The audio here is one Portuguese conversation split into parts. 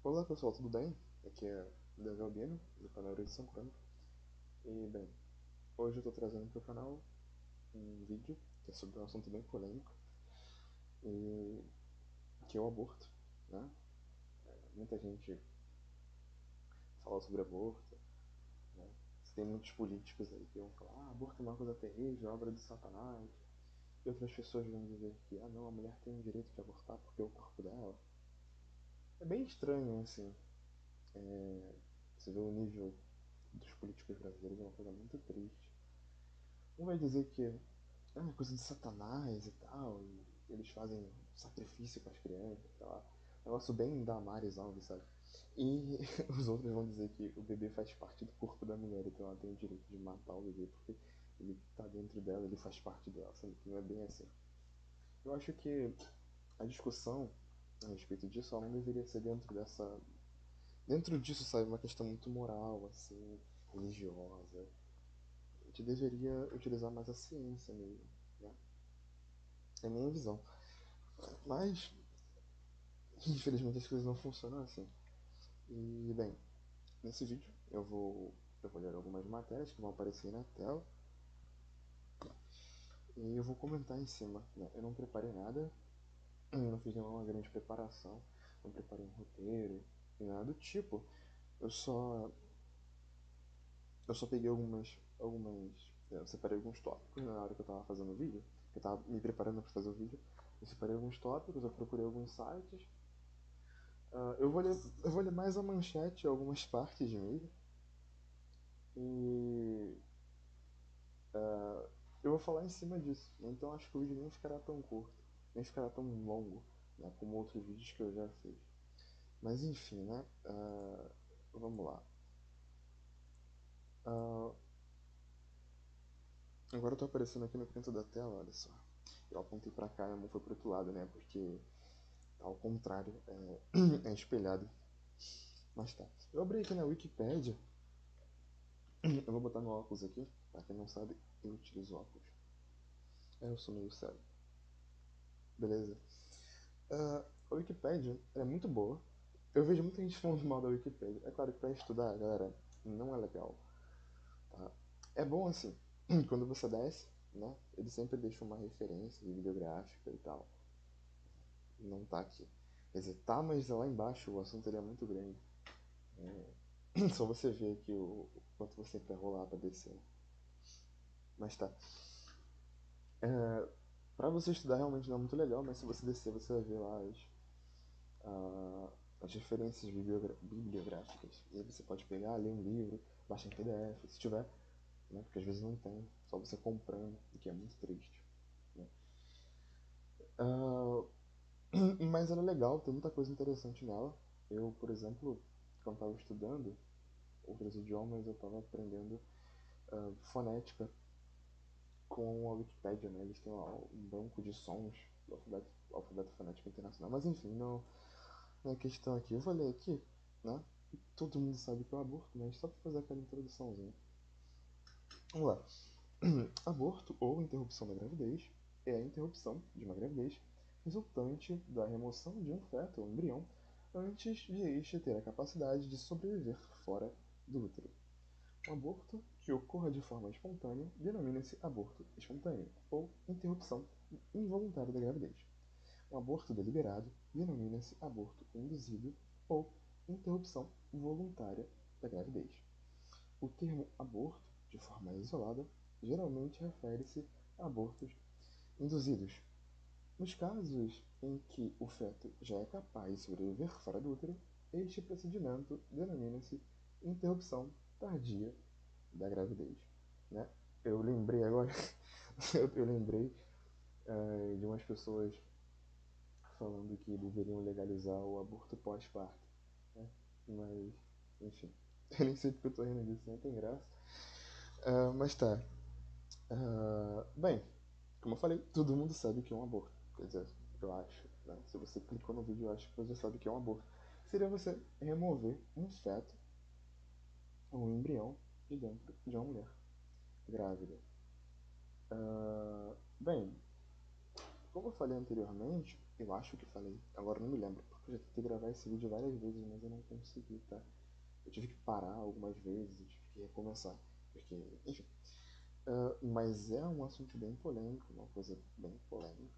Olá pessoal, tudo bem? Aqui é Davi Albino, do canal Erudição Crônica. E bem, hoje eu estou trazendo para o canal um vídeo que é sobre um assunto bem polêmico, e que é o aborto, né? Muita gente fala sobre aborto, né? Tem muitos políticos aí que vão falar, aborto é uma coisa terrível, obra de Satanás. E outras pessoas vão dizer que, não, a mulher tem o direito de abortar porque é o corpo dela. É bem estranho, assim. Você vê o nível dos políticos brasileiros, é uma coisa muito triste. Um vai dizer que é coisa de Satanás e tal, e eles fazem sacrifício para as crianças, sei lá. Negócio bem da Damares Alves, sabe? E os outros vão dizer que o bebê faz parte do corpo da mulher, então ela tem o direito de matar o bebê porque ele tá dentro dela, ele faz parte dela, sabe? Que não é bem assim. Eu acho que a discussão a respeito disso ela não deveria ser dentro dessa. Dentro disso, sabe, uma questão muito moral, assim, religiosa. A gente deveria utilizar mais a ciência mesmo, né? É a minha visão. Mas, infelizmente, as coisas não funcionam assim. E, bem, nesse vídeo eu vou ler algumas matérias que vão aparecer na tela e eu vou comentar em cima, né? Eu não preparei nada, não fiz nenhuma grande preparação, não preparei um roteiro, nem nada do tipo. Eu só, eu só peguei eu separei alguns tópicos na hora que eu tava fazendo o vídeo, que eu tava me preparando para fazer o vídeo. Eu separei alguns tópicos, eu procurei alguns sites. Eu vou ler mais a manchete, algumas partes mesmo. E eu vou falar em cima disso. Então acho que o vídeo nem ficará tão curto, nem ficará tão longo, né, como outros vídeos que eu já fiz. Mas enfim, né? Vamos lá. Uh, Agora eu tô aparecendo aqui no canto da tela, olha só. Eu apontei pra cá e a mão foi pro outro lado, né? Porque tá ao contrário, é espelhado. Mas tá. Eu abri aqui na Wikipedia. Eu vou botar meu óculos aqui. Pra quem não sabe, eu utilizo óculos. Eu sou meio cego. Beleza? A Wikipédia é muito boa. Eu vejo muita gente falando mal da Wikipédia. É claro que pra estudar, galera, não é legal. Tá? É bom assim, quando você desce, né? Ele sempre deixa uma referência bibliográfica e tal. Não tá aqui. Quer dizer, tá, mas lá embaixo o assunto ele é muito grande. Só você ver aqui o quanto você quer rolar pra descer. Mas tá. Pra você estudar realmente não é muito legal, mas se você descer você vai ver lá ah, as referências bibliográficas. E aí você pode pegar, ler um livro, baixar em PDF, se tiver, né? Porque às vezes não tem, só você comprando, o que é muito triste. Né? Ah, mas ela é legal, tem muita coisa interessante nela. Eu, por exemplo, quando estava estudando outros idiomas, eu estava aprendendo fonética com a Wikipédia, né? Eles têm lá um banco de sons do alfabeto fonético internacional. Mas enfim, não, na questão aqui. Eu vou ler aqui, né? Todo mundo sabe que é o aborto, mas só para fazer aquela introduçãozinha. Vamos lá. Aborto ou interrupção da gravidez é a interrupção de uma gravidez resultante da remoção de um feto ou embrião antes de este ter a capacidade de sobreviver fora do útero. Um aborto que ocorra de forma espontânea denomina-se aborto espontâneo ou interrupção involuntária da gravidez. Um aborto deliberado denomina-se aborto induzido ou interrupção voluntária da gravidez. O termo aborto, de forma isolada, geralmente refere-se a abortos induzidos. Nos casos em que o feto já é capaz de sobreviver fora do útero, este procedimento denomina-se interrupção tardia da gravidez. Né? Eu lembrei agora, eu lembrei de umas pessoas falando que deveriam legalizar o aborto pós-parto. Né? Mas, enfim, eu nem sei porque eu tô rindo disso, não tem graça. Mas tá. Bem, como eu falei, todo mundo sabe que é um aborto. Quer dizer, eu acho. Né? Se você clicou no vídeo, eu acho que você sabe que é um aborto. Seria você remover um feto ou um embrião de dentro de uma mulher grávida. Bem, como eu falei anteriormente, eu acho que falei, agora não me lembro, porque eu já tentei gravar esse vídeo várias vezes, mas eu não consegui, tá? Eu tive que parar algumas vezes, eu tive que recomeçar, porque, enfim. Mas é um assunto bem polêmico, uma coisa bem polêmica,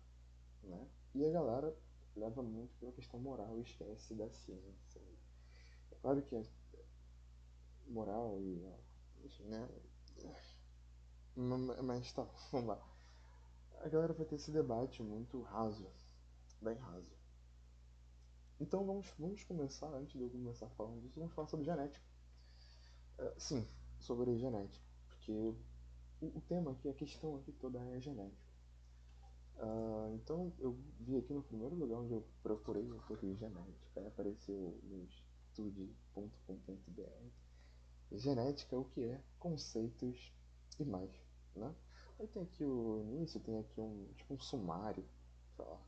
né? E a galera leva muito pela questão moral e esquece da ciência. É claro que é moral e, enfim, né? Mas tá, vamos lá. A galera vai ter esse debate muito raso, bem raso. Então vamos começar, antes de eu começar falando disso, vamos falar sobre genética. Sim, sobre genética. Porque o tema aqui, a questão aqui toda é genética. Então eu vi aqui no primeiro lugar onde eu procurei um pouco de genética, aí apareceu no estude.com.br. Genética, o que é, conceitos e mais, né? Aí tem aqui o início, tem aqui tipo um sumário, sei lá.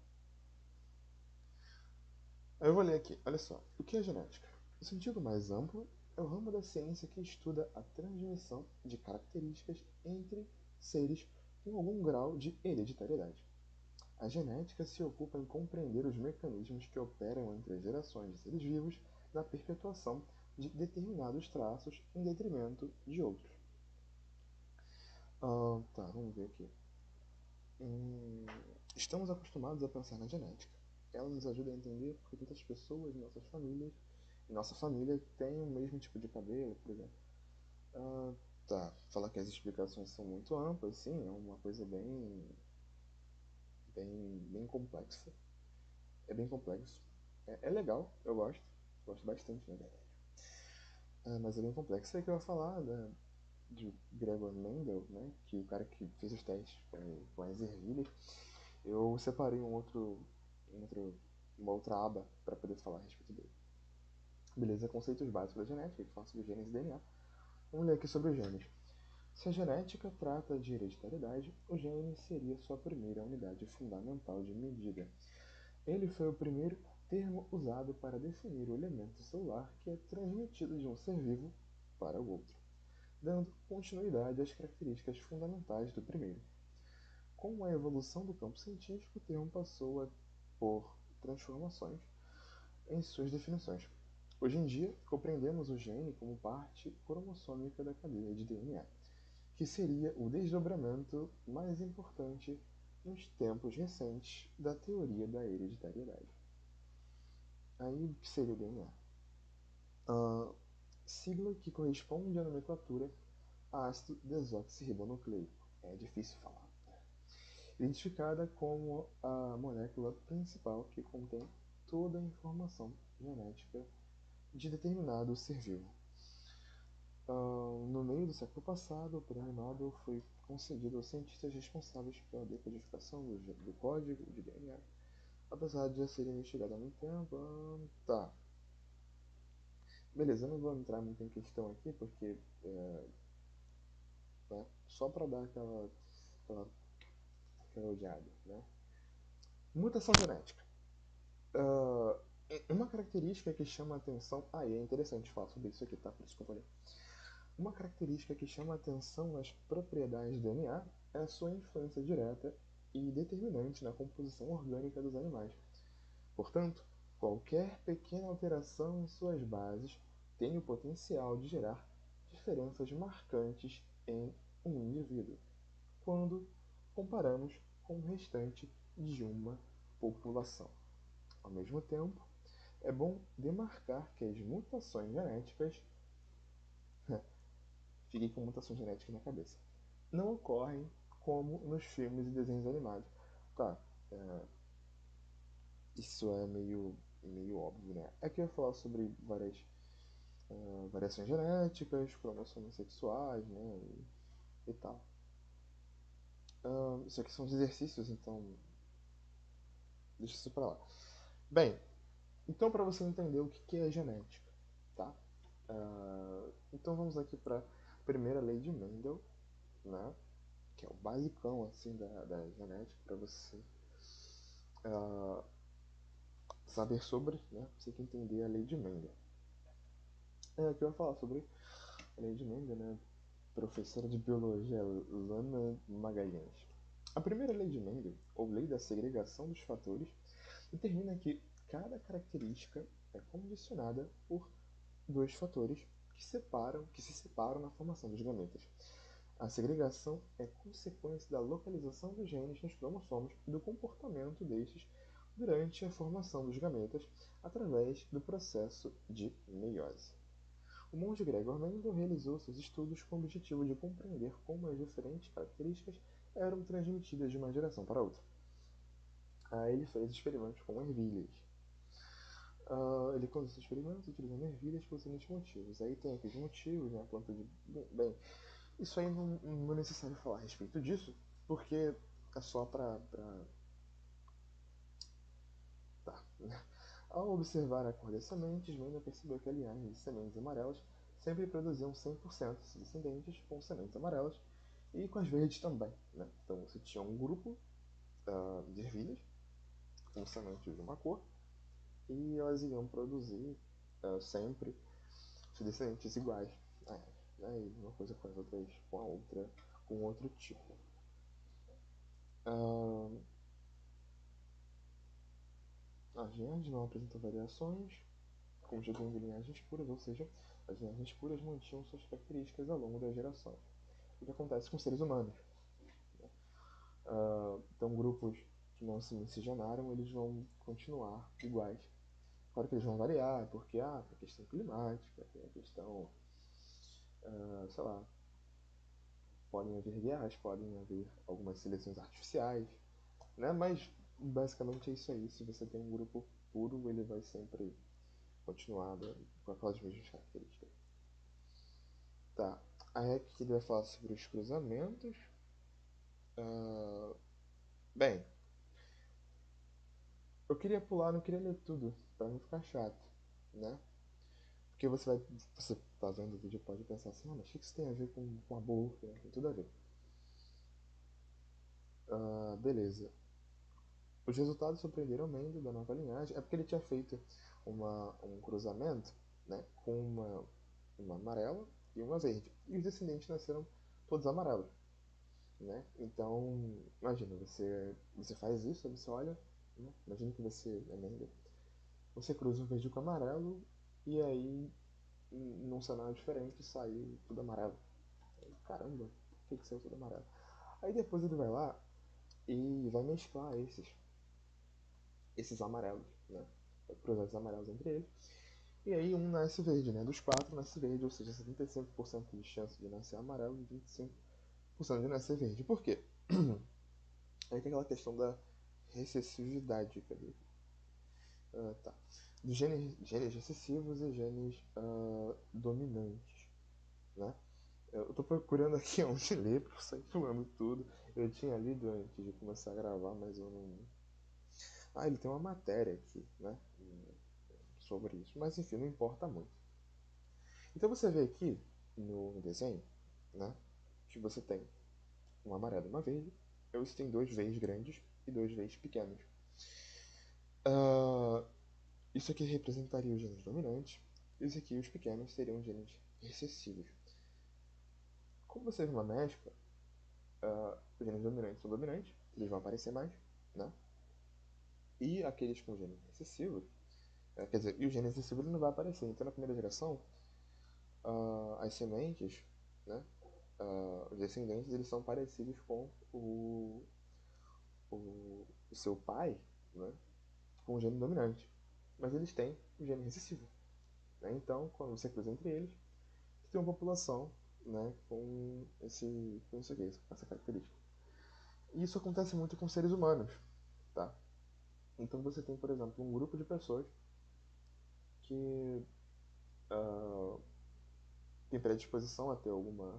Aí eu vou ler aqui, olha só. O que é genética? No sentido mais amplo, é o ramo da ciência que estuda a transmissão de características entre seres com algum grau de hereditariedade. A genética se ocupa em compreender os mecanismos que operam entre as gerações de seres vivos na perpetuação de determinados traços em detrimento de outros. Tá, vamos ver aqui. Estamos acostumados a pensar na genética. Ela nos ajuda a entender porque tantas pessoas em nossa família, têm o mesmo tipo de cabelo, por exemplo. Tá, falar que as explicações são muito amplas, sim, é uma coisa bem complexa. É bem complexo. É legal, eu gosto bastante, na verdade. Mas é bem complexo. Aí que eu ia falar de Gregor Mendel, né, que o cara que fez os testes com as ervilhas. Eu separei uma outra aba para poder falar a respeito dele. Beleza, conceitos básicos da genética, que fala sobre genes e DNA. Vamos ler aqui sobre os genes. Se a genética trata de hereditariedade, o gene seria sua primeira unidade fundamental de medida. Ele foi o primeiro termo usado para definir o elemento celular que é transmitido de um ser vivo para o outro, dando continuidade às características fundamentais do primeiro. Com a evolução do campo científico, o termo passou por transformações em suas definições. Hoje em dia, compreendemos o gene como parte cromossômica da cadeia de DNA, que seria o desdobramento mais importante nos tempos recentes da teoria da hereditariedade. Aí, o que seria o DNA? Sigla que corresponde à nomenclatura ácido desoxirribonucleico. É difícil falar. Identificada como a molécula principal que contém toda a informação genética de determinado ser vivo. No meio do século passado, o prêmio Nobel foi concedido aos cientistas responsáveis pela decodificação do código de DNA, apesar de já ser investigado há muito tempo. Tá. Beleza, eu não vou entrar muito em questão aqui, porque né, só para dar aquela odiada, né? Mutação genética. Uma característica que chama a atenção. E é interessante falar sobre isso aqui, tá? Por isso que eu falei. Uma característica que chama a atenção nas propriedades do DNA é a sua influência direta e determinante na composição orgânica dos animais. Portanto, qualquer pequena alteração em suas bases tem o potencial de gerar diferenças marcantes em um indivíduo, quando comparamos com o restante de uma população. Ao mesmo tempo, é bom demarcar que as mutações genéticas fiquei com mutação genética na cabeça. Não ocorrem como nos filmes e desenhos animados. Tá, isso é meio óbvio, né? Aqui eu ia falar sobre várias variações genéticas, cromossomos sexuais, né? E tal. Isso aqui são os exercícios, então deixa isso pra lá. Bem, então para você entender o que é genética, tá? Então vamos aqui para a primeira lei de Mendel, né? Que é o basicão assim da genética para você saber sobre, né? Você tem que entender a lei de Mendel. Aqui eu vou falar sobre a lei de Mendel, né? Professora de biologia Lana Magalhães. A primeira lei de Mendel, ou lei da segregação dos fatores, determina que cada característica é condicionada por dois fatores que se separam na formação dos gametas. A segregação é consequência da localização dos genes nos cromossomos e do comportamento destes durante a formação dos gametas através do processo de meiose. O monge Gregor Mendel realizou seus estudos com o objetivo de compreender como as diferentes características eram transmitidas de uma geração para outra. Ele fez experimentos com ervilhas. Ele conduziu experimentos utilizando ervilhas por seguintes motivos. Aí tem aqueles motivos, né? A planta de. Bem, isso aí não é necessário falar a respeito disso, porque é só pra. Tá. Ao observar a cor das sementes, Mendel percebeu que a linhagem de sementes amarelas sempre produziam 100% de descendentes com sementes amarelas e com as verdes também. Né? Então você tinha um grupo de ervilhas com sementes de uma cor e elas iriam produzir sempre descendentes iguais. Né? E uma coisa com as outras, com a outra, com outro tipo. As linhagens não apresentam variações, constituindo linhagens puras, ou seja, as linhagens puras mantinham suas características ao longo das gerações. O que acontece com os seres humanos? Né? Então, grupos que não se miscigenaram, eles vão continuar iguais. Claro que eles vão variar, porque por questão climática, tem a questão, sei lá, podem haver guerras, podem haver algumas seleções artificiais, né? Mas basicamente é isso aí. Se você tem um grupo puro, ele vai sempre continuar com aquelas mesmas características. Tá. Aí aqui ele vai falar sobre os cruzamentos. Bem, eu queria pular, não queria ler tudo, pra não ficar chato, né? Porque você tá vendo o vídeo e pode pensar assim, mas o que isso tem a ver com aborto? Né? Tem tudo a ver. Beleza. Os resultados surpreenderam Mendel da nova linhagem. É porque ele tinha feito um cruzamento, né, com uma amarela e uma verde. E os descendentes nasceram todos amarelos. Né? Então, imagina, você faz isso, você olha, né? Imagina que você é Mendel. Você cruza o verde com o amarelo e aí, num cenário diferente, saiu tudo amarelo. Caramba, por que saiu tudo amarelo? Aí depois ele vai lá e vai mesclar esses amarelos, né? Vai cruzar esses amarelos entre eles. E aí um nasce verde, né? Dos quatro nasce verde, ou seja, 75% de chance de nascer amarelo e 25% de nascer verde. Por quê? Aí tem aquela questão da recessividade, cadê? Tá. Dos genes recessivos e genes dominantes, né? Eu tô procurando aqui onde ler, pra sair pulando tudo. Eu tinha lido antes de começar a gravar, mas eu não. Ele tem uma matéria aqui, né? Sobre isso. Mas enfim, não importa muito. Então você vê aqui no desenho, né? Que você tem um amarelo e uma verde. E você tem dois Vs grandes e dois Vs pequenos. Isso aqui representaria os genes dominantes. E isso aqui, os pequenos, seriam genes recessivos. Como você vê uma mescla, os genes dominantes são dominantes, eles vão aparecer mais, né? E aqueles com genes recessivos, quer dizer, e o gene recessivo ele não vai aparecer. Então, na primeira geração, as sementes, né? Os descendentes, eles são parecidos com o seu pai, né? Com o gene dominante. Mas eles têm o gene recessivo. Né? Então, quando você cruza entre eles, você tem uma população, né, com isso aqui, com essa característica. E isso acontece muito com seres humanos, tá? Então você tem, por exemplo, um grupo de pessoas que tem predisposição a ter alguma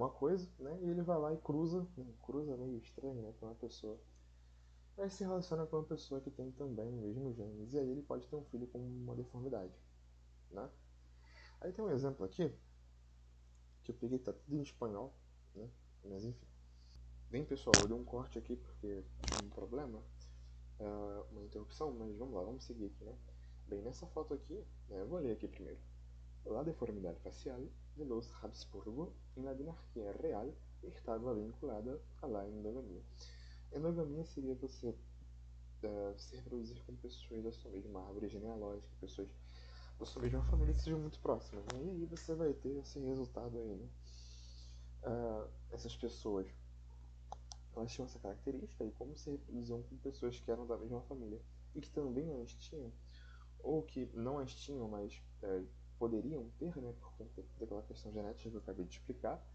coisa, né? E ele vai lá e cruza meio estranho, né, com uma pessoa. Aí se relaciona com uma pessoa que tem também o mesmo genes, e aí ele pode ter um filho com uma deformidade, né? Aí tem um exemplo aqui, que eu peguei, tá tudo em espanhol, né? Mas enfim. Bem, pessoal, eu dei um corte aqui porque tive um problema, uma interrupção, mas vamos lá, vamos seguir aqui, né? Bem, nessa foto aqui, né, eu vou ler aqui primeiro. La deformidad facial de los Habsburgo en la dinastía real estava vinculada a la endogamia. Endogamia seria você se reproduzir com pessoas da sua mesma árvore genealógica, pessoas da sua mesma família que sejam muito próximas. Né? E aí você vai ter esse resultado aí, né? Essas pessoas, elas tinham essa característica e como se reproduziam com pessoas que eram da mesma família e que também as tinham, ou que não as tinham, mas poderiam ter, né, por conta daquela questão genética que eu acabei de explicar.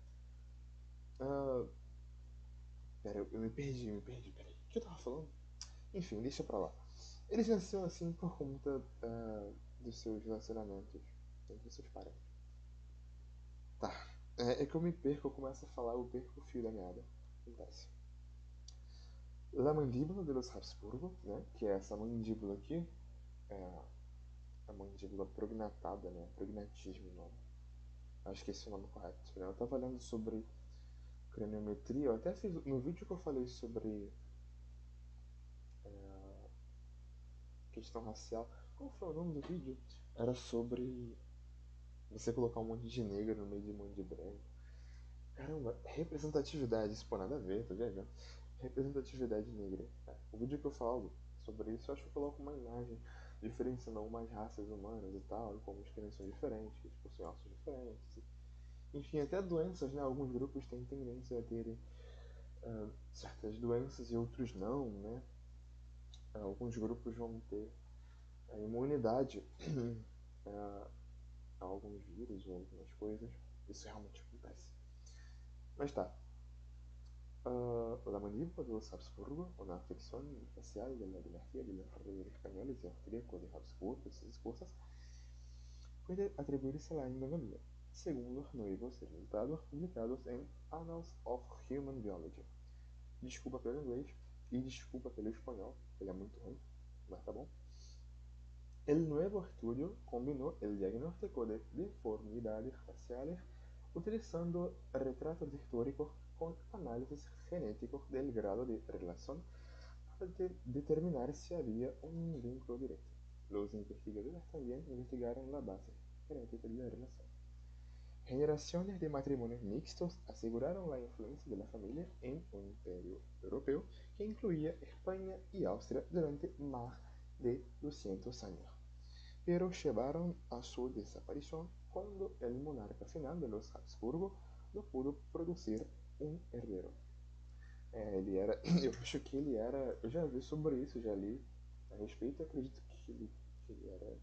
Pera, eu me perdi, peraí. O que eu tava falando? Enfim, deixa pra lá. Eles nasceram assim por conta dos seus relacionamentos entre seus parentes. Tá. É que eu me perco, eu começo a falar, eu perco o fio da meada. Acontece. La mandíbula de los Habsburgo, né? Que é essa mandíbula aqui, é a mandíbula prognatada, né? Prognatismo, o nome. Acho que esse é o nome correto. Né? Eu tava lendo sobre craniometria, eu até fiz no vídeo que eu falei sobre questão racial. Qual foi o nome do vídeo? Era sobre você colocar um monte de negro no meio de um monte de branco. Caramba, representatividade, isso pô, nada a ver, tô viajando. Representatividade negra. O vídeo que eu falo sobre isso, eu acho que eu coloco uma imagem diferenciando algumas raças humanas e tal, e como os cães são diferentes, que eles possuem ossos diferentes. Enfim, até doenças, né? Alguns grupos têm tendência a terem certas doenças e outros não, né? Alguns grupos vão ter a imunidade a alguns vírus ou algumas coisas. Isso realmente acontece. Mas tá. La mandíbula de los Habsburgo, una afección facial de la dinastía de los reyes españoles y austríacos de Habsburgo y sus esposas, puede atribuirse a la endogamia, según los nuevos resultados publicados en Annals of Human Biology. Desculpa pelo inglês e desculpa pelo espanhol, ele é muito ruim, mas tá bom. El nuevo estudio combinó el diagnóstico de deformidades faciales utilizando retratos históricos con análisis genéticos del grado de relación para determinar si había un vínculo directo. Los investigadores también investigaron la base genética de la relación. Generaciones de matrimonios mixtos aseguraron la influencia de la familia en un imperio europeo que incluía España y Austria durante más de 200 años, pero llevaron a su desaparición cuando el monarca final de los Habsburgo no pudo producir um herdeiro. Ele era. Eu acho que ele era. Eu já vi sobre isso, já li a respeito. Eu acredito que ele era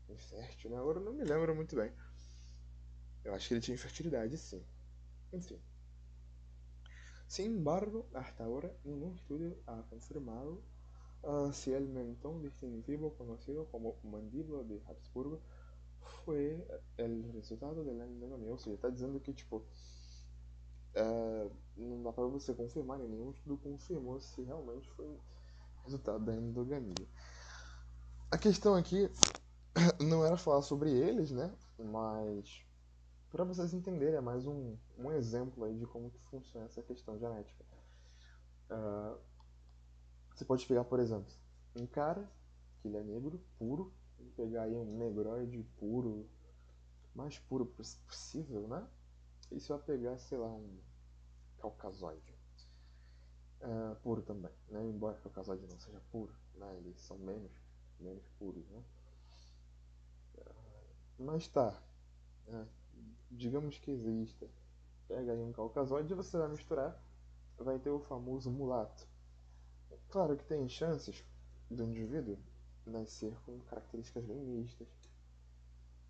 infértil, né? Agora eu não me lembro muito bem. Eu acho que ele tinha infertilidade, sim. Enfim. Sin embargo, hasta ahora ningún estudio ha confirmado si el mentón distintivo conocido como mandíbula de Habsburgo foi o resultado da endogamia. Ou seja, está dizendo que, tipo, não dá para você confirmar, né? Nenhum estudo confirmou se realmente foi resultado da endogamia. A questão aqui não era falar sobre eles, né? Mas para vocês entenderem, é mais um exemplo aí de como que funciona essa questão genética. Você pode pegar, por exemplo, um cara que ele é negro, puro, e pegar aí um negroide puro, mais puro possível, né? E você vai pegar, sei lá, um caucasoide. Puro também, né? Embora o caucasoide não seja puro, né? Eles são menos puros, né? Mas tá, digamos que exista. Pega aí um caucasoide e você vai misturar, vai ter o famoso mulato. Claro que tem chances do indivíduo nascer com características bem mistas,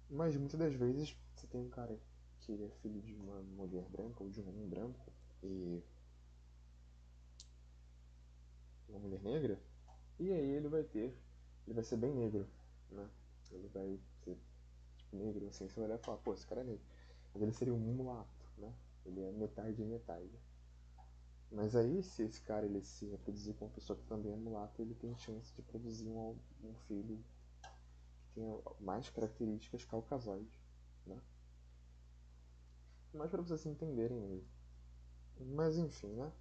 mas muitas das vezes você tem um cara que é filho de uma mulher branca ou de um homem branco e uma mulher negra, e aí ele vai ser bem negro, né? Ele vai ser tipo, negro, assim, você vai olhar e falar, pô, esse cara é negro. Mas ele seria um mulato, né? Ele é metade e metade. Mas aí, se esse cara ele se reproduzir com uma pessoa que também é mulato, ele tem chance de produzir um filho que tenha mais características caucasoides, né? Mais para vocês entenderem mesmo. Mas enfim, né?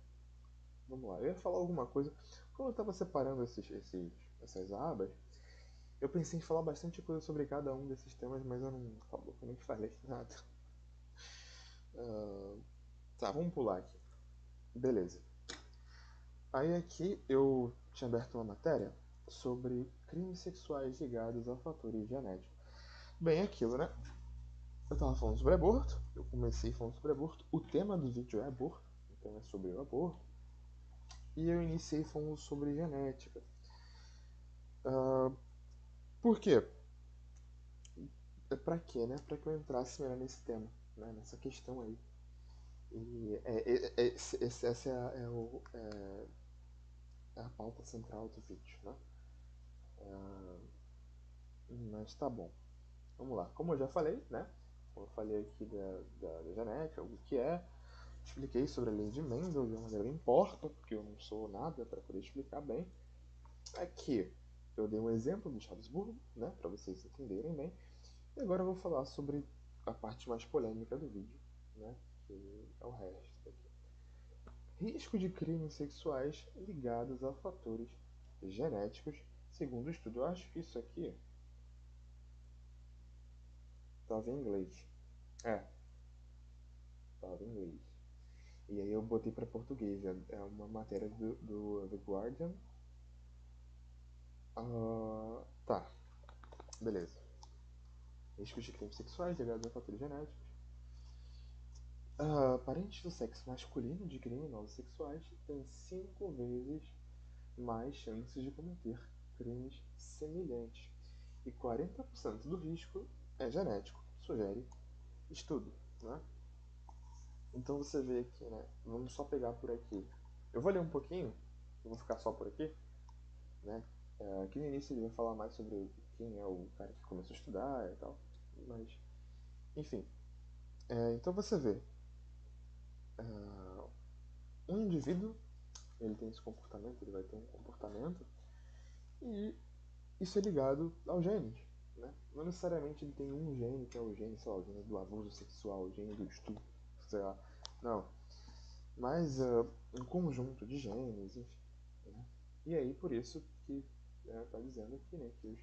Vamos lá. Eu ia falar alguma coisa. Quando eu estava separando essas abas, Eu pensei em falar bastante coisa sobre cada um desses temas, mas eu não acabou que eu nem falei nada. Ah, tá, vamos pular aqui. Beleza. Aí aqui eu tinha aberto uma matéria sobre crimes sexuais ligados a fatores genéticos. Bem, aquilo, né? Eu tava falando sobre aborto, eu comecei falando sobre aborto, o tema do vídeo é aborto, então é sobre o aborto, e eu iniciei falando sobre genética. Ah, por quê? Pra quê, né? Pra que eu entrasse melhor nesse tema, né? Nessa questão aí. E essa é a pauta central do vídeo, né? Ah, mas tá bom. Vamos lá. Como eu já falei, né? Como eu falei aqui da genética, o que é, expliquei sobre a lei de Mendel de uma maneira importa, porque eu não sou nada para poder explicar bem. Aqui eu dei um exemplo do Chaves-Burgo, né? Para vocês entenderem bem. E agora eu vou falar sobre a parte mais polêmica do vídeo, né? Que é o resto daqui. Risco de crimes sexuais ligados a fatores genéticos, segundo o estudo. Eu acho que isso aqui estava em inglês. É, estava em inglês. E aí eu botei para português. É uma matéria do The Guardian. Tá, beleza. Riscos de crimes sexuais ligados a fatores genéticos. Parentes do sexo masculino de criminosos sexuais têm 5 vezes mais chances de cometer crimes semelhantes. E 40% do risco é genético, sugere estudo, né? Então você vê aqui, né? Vamos só pegar por aqui. Eu vou ler um pouquinho, eu vou ficar só por aqui, né? Aqui no início ele vai falar mais sobre quem é o cara que começou a estudar e tal, mas enfim. Então você vê, um indivíduo ele tem esse comportamento, ele vai ter um comportamento e isso é ligado aos genes, né? Não necessariamente ele tem um gene que é o gene, sei lá, o gene do abuso sexual, o gene do estupro, sei lá. Não, mas um conjunto de genes, enfim. Né? E aí por isso que está dizendo aqui, né, que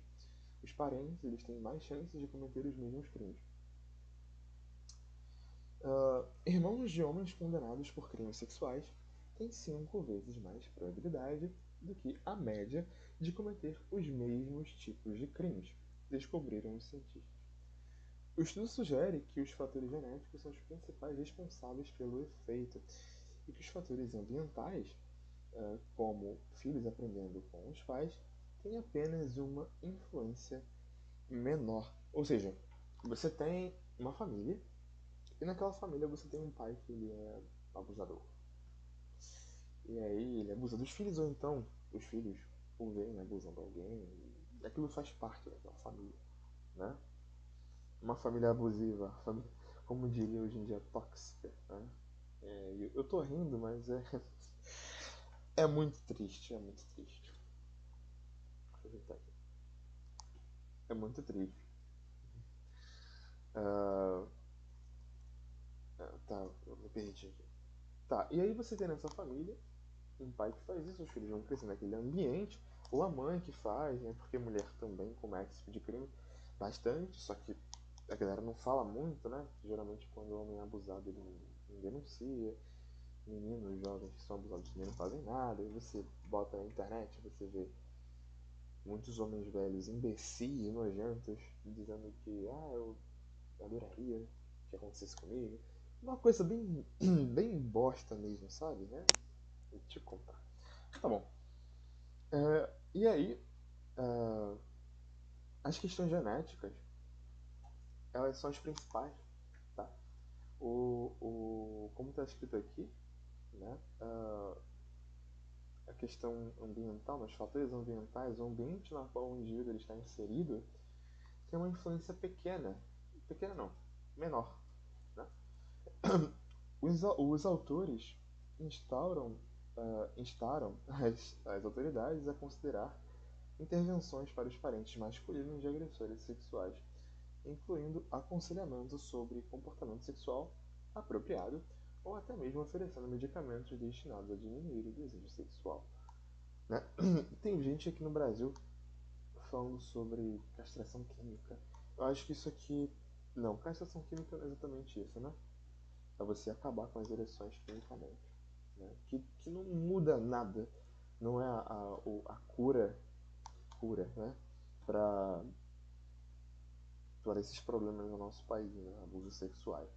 os parentes eles têm mais chances de cometer os mesmos crimes. Irmãos de homens condenados por crimes sexuais têm 5 vezes mais probabilidade do que a média de cometer os mesmos tipos de crimes, descobriram os cientistas. O estudo sugere que os fatores genéticos são os principais responsáveis pelo efeito e que os fatores ambientais, como filhos aprendendo com os pais, têm apenas uma influência menor. Ou seja, você tem uma família e naquela família você tem um pai que ele é abusador. E aí ele abusa dos filhos ou então os filhos o veem abusando alguém. E aquilo faz parte daquela família, né? Uma família abusiva, família, como diria hoje em dia, tóxica. Né? Eu tô rindo, mas é muito triste, é muito triste. Deixa eu ajeitar aqui. É muito triste. Ah, tá, eu me perdi aqui. Tá, e aí você tem nessa família um pai que faz isso, os filhos vão crescer naquele ambiente, ou a mãe que faz, né? Porque mulher também comete esse tipo de crime bastante, só que a galera não fala muito, né? Geralmente quando o homem é abusado ele não denuncia, meninos jovens que são abusados também não fazem nada, e você bota na internet, você vê muitos homens velhos imbecis, nojentos, dizendo que eu adoraria que acontecesse comigo. Uma coisa bem, bem bosta mesmo, sabe? Né? Vou te contar. Tá bom. E aí, é, as questões genéticas, elas são as principais, tá? Como está escrito aqui, né? A questão ambiental, os fatores ambientais, o ambiente na qual o indivíduo está inserido, tem uma influência pequena. Pequena não, menor. Né? Os autores instaram as autoridades a considerar intervenções para os parentes masculinos de agressores sexuais, incluindo aconselhamento sobre comportamento sexual apropriado ou até mesmo oferecendo medicamentos destinados a diminuir o desejo sexual. Né? Tem gente aqui no Brasil falando sobre castração química. Eu acho que isso aqui. Não, castração química não é exatamente isso, né? É você acabar com as ereções quimicamente. Né? Que não muda nada. Não é a cura, né? Para esses problemas no nosso país, né? Abusos sexuais.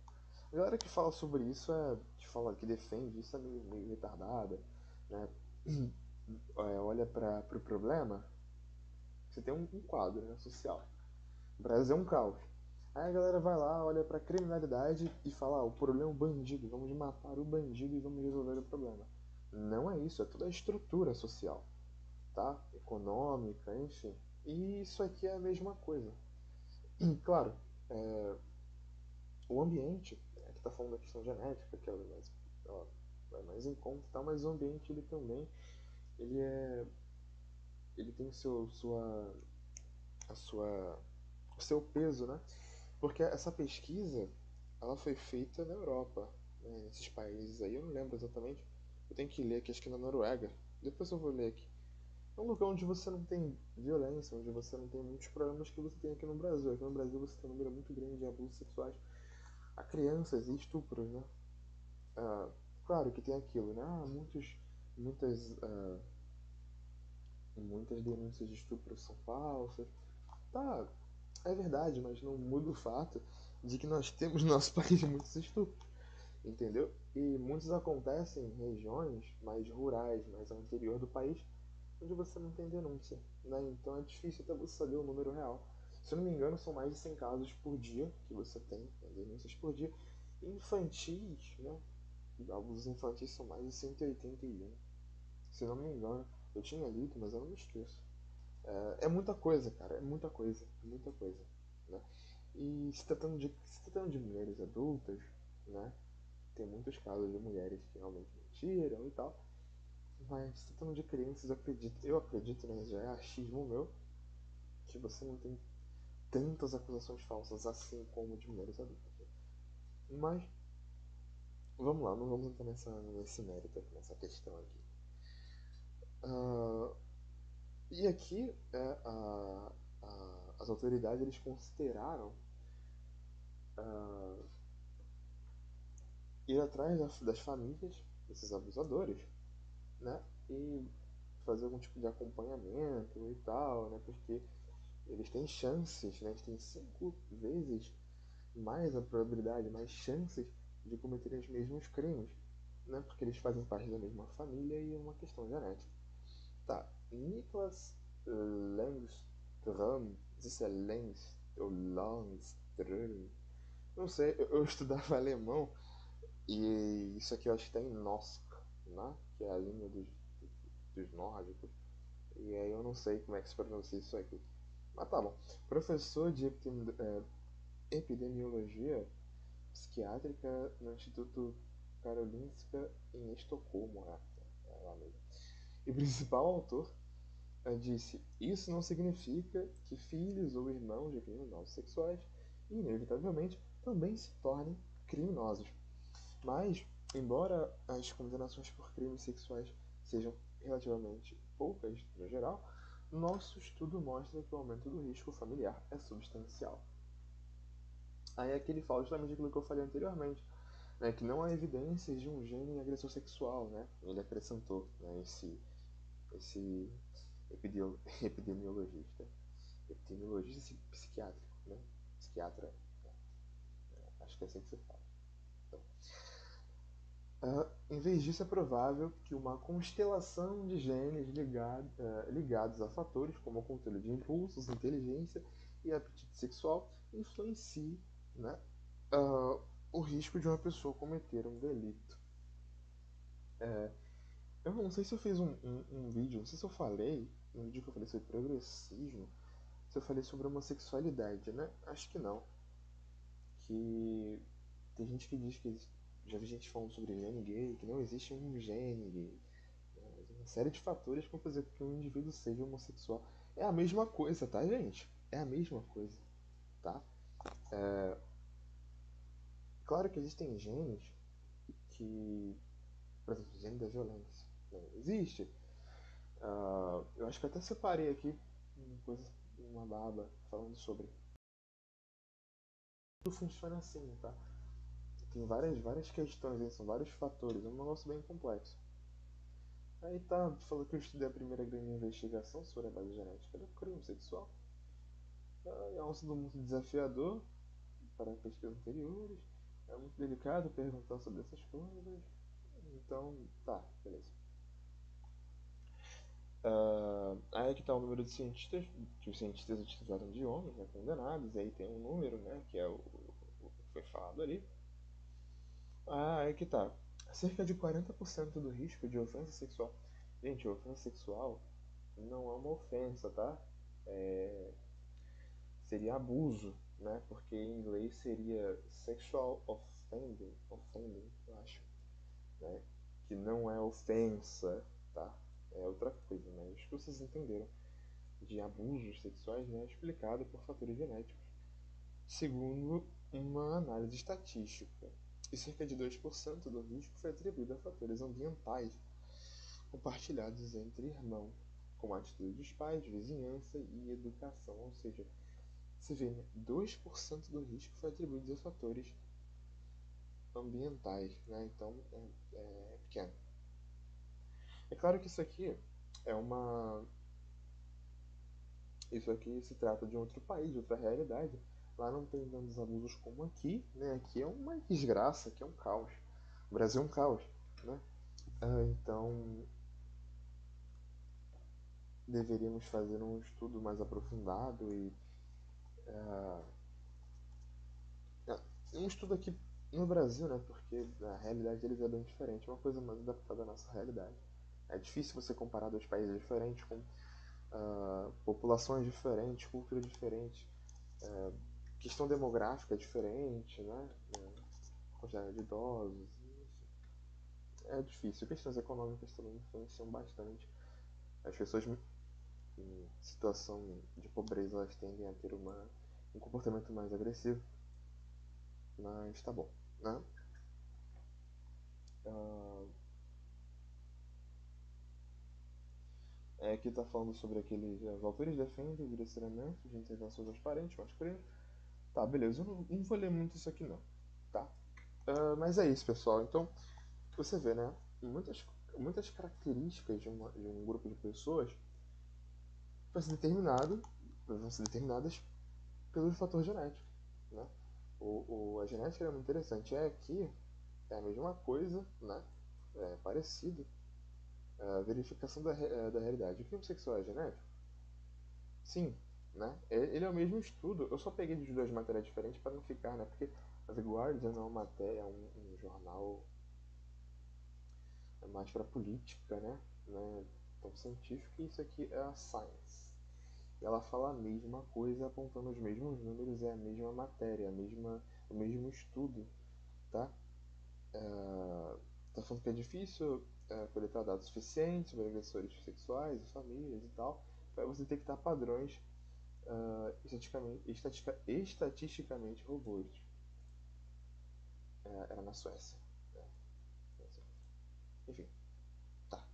A galera que fala sobre isso que fala que defende isso é meio retardada, né? Olha para o problema, você tem um quadro, né, social. O Brasil é um caos. Aí a galera vai lá, olha pra criminalidade e fala: o problema é o bandido, vamos matar o bandido e vamos resolver o problema. Não é isso, é toda a estrutura social, tá? Econômica, enfim. E isso aqui é a mesma coisa. Claro, é, o ambiente, que está falando da questão genética, que ela vai mais em conta e tal, mas o ambiente ele também ele é ele tem a sua o seu peso, né? Porque essa pesquisa ela foi feita na Europa, né? Nesses países aí, eu não lembro exatamente. Eu tenho que ler aqui, acho que na Noruega. Depois eu vou ler aqui. É um lugar onde você não tem violência, onde você não tem muitos problemas que você tem aqui no Brasil. Aqui no Brasil você tem um número muito grande de abusos sexuais a crianças e estupros, né? Ah, claro que tem aquilo, né? Muitas, muitas denúncias de estupro são falsas. Tá, é verdade, mas não muda o fato de que nós temos no nosso país muitos estupros, entendeu? E muitos acontecem em regiões mais rurais, mais ao interior do país, onde você não tem denúncia, né? Então é difícil até você saber o número real. Se eu não me engano, são mais de 100 casos por dia que você tem, né, denúncias por dia. Infantis, né? Abusos infantis são mais de 181. Se eu não me engano, eu tinha lido, mas eu não me esqueço. É muita coisa, cara, é muita coisa, é muita coisa, né? E se tratando de mulheres adultas, né? Tem muitos casos de mulheres que realmente mentiram e tal, mas se tratando de crianças, eu acredito, né? Já é achismo meu, que você não tem tantas acusações falsas assim como de mulheres adultas. Né? Mas, vamos lá, não vamos entrar nesse mérito, nessa questão aqui. Ah, e aqui, as autoridades eles consideraram ah, ir atrás das famílias desses abusadores, né? E fazer algum tipo de acompanhamento e tal, né? Porque eles têm chances, né? Eles têm 5 vezes mais a probabilidade, mais chances de cometerem os mesmos crimes, né? Porque eles fazem parte da mesma família e é uma questão genética. Tá, Nicholas Langström, isso é Langström ou Langström, não sei, eu estudava alemão e isso aqui eu acho que tá em Norsk, né? Que é a língua dos nórdicos. E aí eu não sei como é que se pronuncia isso aqui. Mas tá bom. Professor de epidemiologia psiquiátrica no Instituto Karolinska em Estocolmo, é lá mesmo. E o principal autor disse: isso não significa que filhos ou irmãos de criminosos sexuais, inevitavelmente, também se tornem criminosos. Mas, embora as condenações por crimes sexuais sejam relativamente poucas no geral, nosso estudo mostra que o aumento do risco familiar é substancial. Aí aqui ele fala justamente aquilo que eu falei anteriormente, né, que não há evidências de um gene agressor sexual, né? Ele acrescentou, né, esse epidemiologista, epidemiologista psiquiátrico, né? Psiquiatra, acho que é assim que se fala. Então, em vez disso, é provável que uma constelação de genes ligados a fatores como o controle de impulsos, inteligência e apetite sexual influencie, né, uh, o risco de uma pessoa cometer um delito. Eu não sei se eu fiz um vídeo, não sei se eu falei, no vídeo que eu falei sobre progressismo, se eu falei sobre homossexualidade, né? Acho que não. Que tem gente que diz que já vi gente falando sobre gene gay, que não existe um gene gay. Uma série de fatores para fazer com que um indivíduo seja homossexual. É a mesma coisa, tá, gente? É a mesma coisa, tá? Claro que existem genes que, por exemplo, o gene da violência, né? Existe. Eu acho que até separei aqui coisas uma aba falando sobre. Tudo funciona assim, tá? Tem várias questões aí, são vários fatores, é um negócio bem complexo. Aí tá, falou que eu estudei a primeira grande investigação sobre a base genética do crime sexual. É um assunto muito desafiador para pesquisas anteriores. É muito delicado perguntar sobre essas coisas. Então, tá, beleza. Aí que está o número de cientistas, que os cientistas utilizaram de homens, né, condenados, aí tem um número, né, que é o que foi falado ali. Aí que tá. Cerca de 40% do risco de ofensa sexual. Gente, ofensa sexual não é uma ofensa, tá? É, seria abuso, né? Porque em inglês seria sexual offending, eu acho, né? Que não é ofensa, tá? É outra coisa, né? Acho que vocês entenderam. De abusos sexuais, né? Explicado por fatores genéticos, segundo uma análise estatística. E cerca de 2% do risco foi atribuído a fatores ambientais compartilhados entre irmãos, como a atitude dos pais, vizinhança e educação. Ou seja, você vê, né? 2% do risco foi atribuído a fatores ambientais, né? Então é pequeno. É claro que é uma. Isso aqui se trata de outro país, de outra realidade. Lá não tem tantos abusos como aqui, né? Aqui é uma desgraça, aqui é um caos. O Brasil é um caos, né? Então deveríamos fazer um estudo mais aprofundado e um estudo aqui no Brasil, né? Porque a realidade deles é bem diferente, é uma coisa mais adaptada à nossa realidade. É difícil você comparar dois países diferentes com populações diferentes, cultura diferente, questão demográfica é diferente, né? Quantidade de idosos, enfim. É difícil. Questões econômicas também influenciam bastante. As pessoas em situação de pobreza elas tendem a ter um comportamento mais agressivo, mas tá bom, né? Uh, aqui tá falando sobre aqueles. Os autores defendem o direcionamento de intervenções aos parentes masculinos. Tá, beleza, eu não vou ler muito isso aqui não, tá? Mas é isso, pessoal. Então, você vê, né? Muitas características de um grupo de pessoas vão ser determinadas pelo fator genético, né? A genética é muito interessante. É que é a mesma coisa, né? É parecido. A verificação da realidade. O crime sexual é genético? Sim, né? Ele é o mesmo estudo. Eu só peguei de duas matérias diferentes para não ficar, né? Porque a The Guardian é uma matéria, um jornal mais para política, né? Então científico, e isso aqui é a Science. E ela fala a mesma coisa, apontando os mesmos números, é a mesma matéria, o mesmo estudo, tá? Tá falando que é difícil coletar dados suficientes sobre agressores sexuais e famílias e tal, para você detectar padrões estatisticamente robustos. Era na Suécia. Né? Enfim, tá.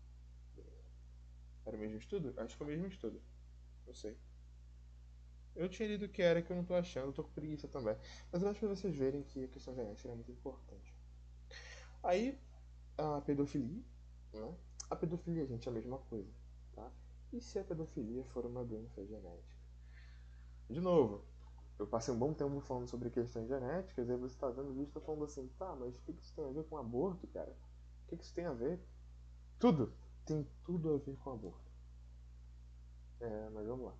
Era o mesmo estudo? Acho que é o mesmo estudo. Não sei. Eu tinha lido que era, que eu não tô achando, tô com preguiça também. Mas eu acho pra vocês verem que a questão genética é muito importante. Aí, a pedofilia, né? A pedofilia, gente, é a mesma coisa, tá? E se a pedofilia for uma doença genética? De novo, eu passei um bom tempo falando sobre questões genéticas, aí você tá vendo isso e tá falando assim, tá, mas o que isso tem a ver com aborto, cara? O que isso tem a ver? Tudo! Tem tudo a ver com aborto. Mas vamos lá.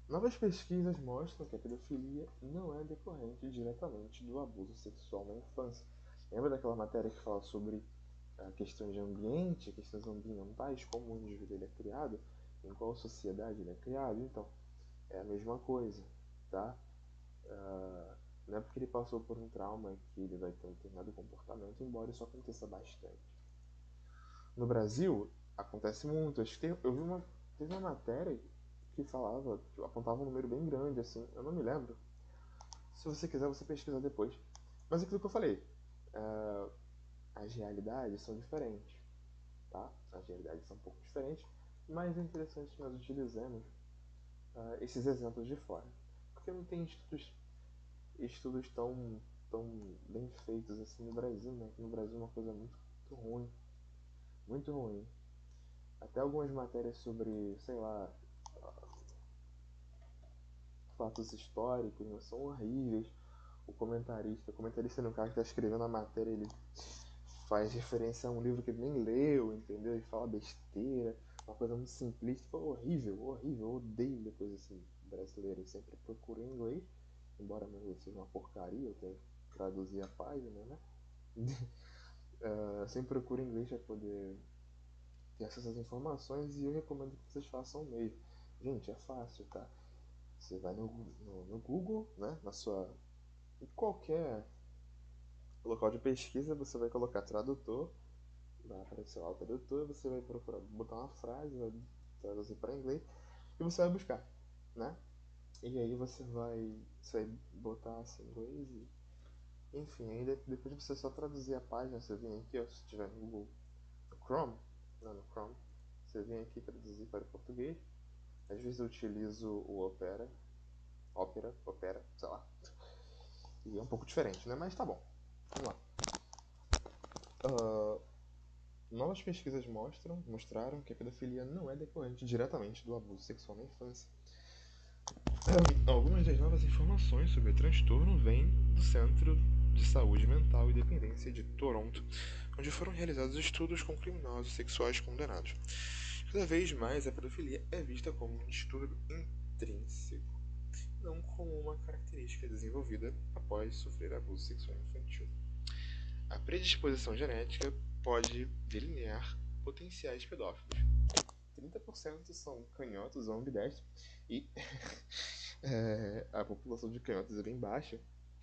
Novas pesquisas mostram que a pedofilia não é decorrente diretamente do abuso sexual na infância. Lembra daquela matéria que fala sobre questões de ambiente, questões ambientais, como o indivíduo ele é criado, em qual sociedade ele é criado? Então, é a mesma coisa, tá? Não é porque ele passou por um trauma que ele vai ter um determinado comportamento, embora isso aconteça bastante. No Brasil, acontece muito. Acho que teve uma matéria que falava, que apontava um número bem grande, assim, eu não me lembro. Se você quiser, você pesquisa depois. Mas é aquilo que eu falei, uh, as realidades são diferentes, tá? As realidades são um pouco diferentes, mas é interessante que nós utilizemos esses exemplos de fora. Porque não tem estudos tão bem feitos assim no Brasil, né? Que no Brasil é uma coisa muito ruim, muito ruim. Até algumas matérias sobre, sei lá, fatos históricos, né, são horríveis. O comentarista no caso que está escrevendo a matéria, ele faz referência a um livro que ele nem leu, entendeu? E fala besteira, uma coisa muito simplista, horrível, horrível. Eu odeio ler coisa assim brasileira. Eu sempre procuro em inglês, embora meu inglês seja uma porcaria, eu tenho que traduzir a página, né? Sempre procuro em inglês para poder ter acesso às informações e eu recomendo que vocês façam o mesmo. Gente, é fácil, tá? Você vai no Google, né? Em qualquer local de pesquisa, você vai colocar tradutor, vai aparecer lá o tradutor, você vai procurar botar uma frase, vai traduzir para inglês e você vai buscar, né? E aí você vai botar assim em inglês e, enfim, aí depois você só traduzir a página, você vem aqui, ó, se tiver no Google, no Chrome, não, no Chrome, você vem aqui traduzir para o português. Às vezes eu utilizo o Opera, sei lá, e é um pouco diferente, né? Mas tá bom, vamos lá. Uh, Novas pesquisas mostraram que a pedofilia não é decorrente diretamente do abuso sexual na infância. Algumas das novas informações sobre o transtorno vêm do Centro de Saúde Mental e Dependência de Toronto, onde foram realizados estudos com criminosos sexuais condenados. Cada vez mais a pedofilia é vista como um distúrbio intrínseco, não como uma característica desenvolvida após sofrer abuso sexual infantil. A predisposição genética pode delinear potenciais pedófilos. 30% são canhotos ou ambidestros e a população de canhotos é bem baixa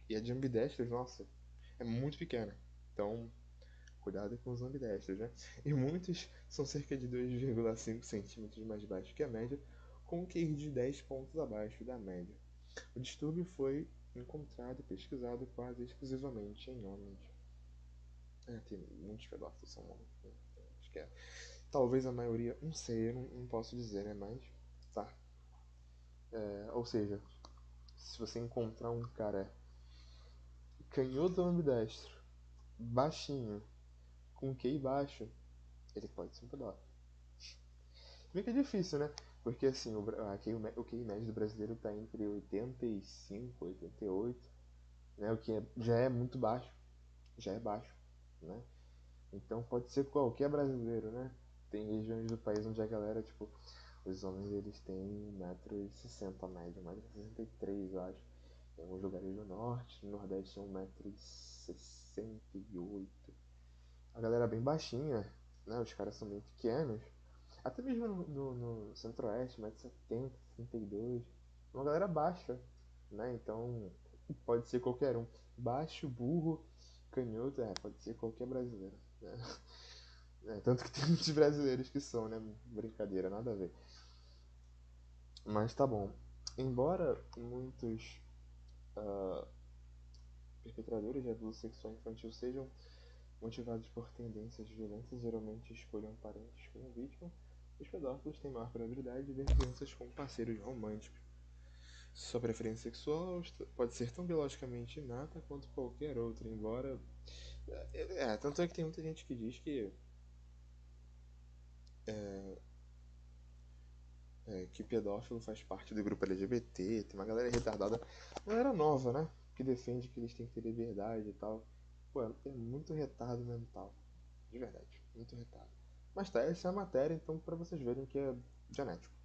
e a de ambidestros, nossa, é muito pequena. Então, cuidado com os ambidestros, né? E muitos são cerca de 2,5 centímetros mais baixos que a média, com um QI de 10 pontos abaixo da média. O distúrbio foi encontrado e pesquisado quase exclusivamente em homens. Tem muitos pedófilos são homens, né? Acho que é. Talvez a maioria, não sei, eu não posso dizer, né? Mas tá. Ou seja, se você encontrar um cara canhoto ou ambidestro, baixinho, com QI baixo, ele pode ser um pedófilo. Bem que é difícil, né? Porque assim, o QI médio do brasileiro tá entre 85 e 88, né? O que já é muito baixo. Já é baixo, né? Então pode ser qualquer brasileiro, né? Tem regiões do país onde a galera, tipo, os homens eles têm 1,60m a média, 1,63m eu acho. Tem alguns lugares do norte, no nordeste tem 1,68m. A galera é bem baixinha, né? Os caras são bem pequenos. Até mesmo no centro-oeste, 1,70m, 72m. Uma galera baixa, né? Então pode ser qualquer um. Baixo, burro, canhoto, pode ser qualquer brasileiro, né? Tanto que tem muitos brasileiros que são, né? Brincadeira, nada a ver. Mas tá bom. Embora muitos perpetradores de abuso sexual infantil sejam motivados por tendências violentas, geralmente escolham parentes como vítima, os pedófilos têm maior probabilidade de ver crianças como parceiros românticos. Sua preferência sexual pode ser tão biologicamente inata quanto qualquer outra, embora. Tanto é que tem muita gente que diz que pedófilo faz parte do grupo LGBT, tem uma galera retardada, uma galera nova, né? Que defende que eles têm que ter liberdade e tal. Pô, é muito retardo mental. De verdade, muito retardo. Mas tá, essa é a matéria, então pra vocês verem que é genético.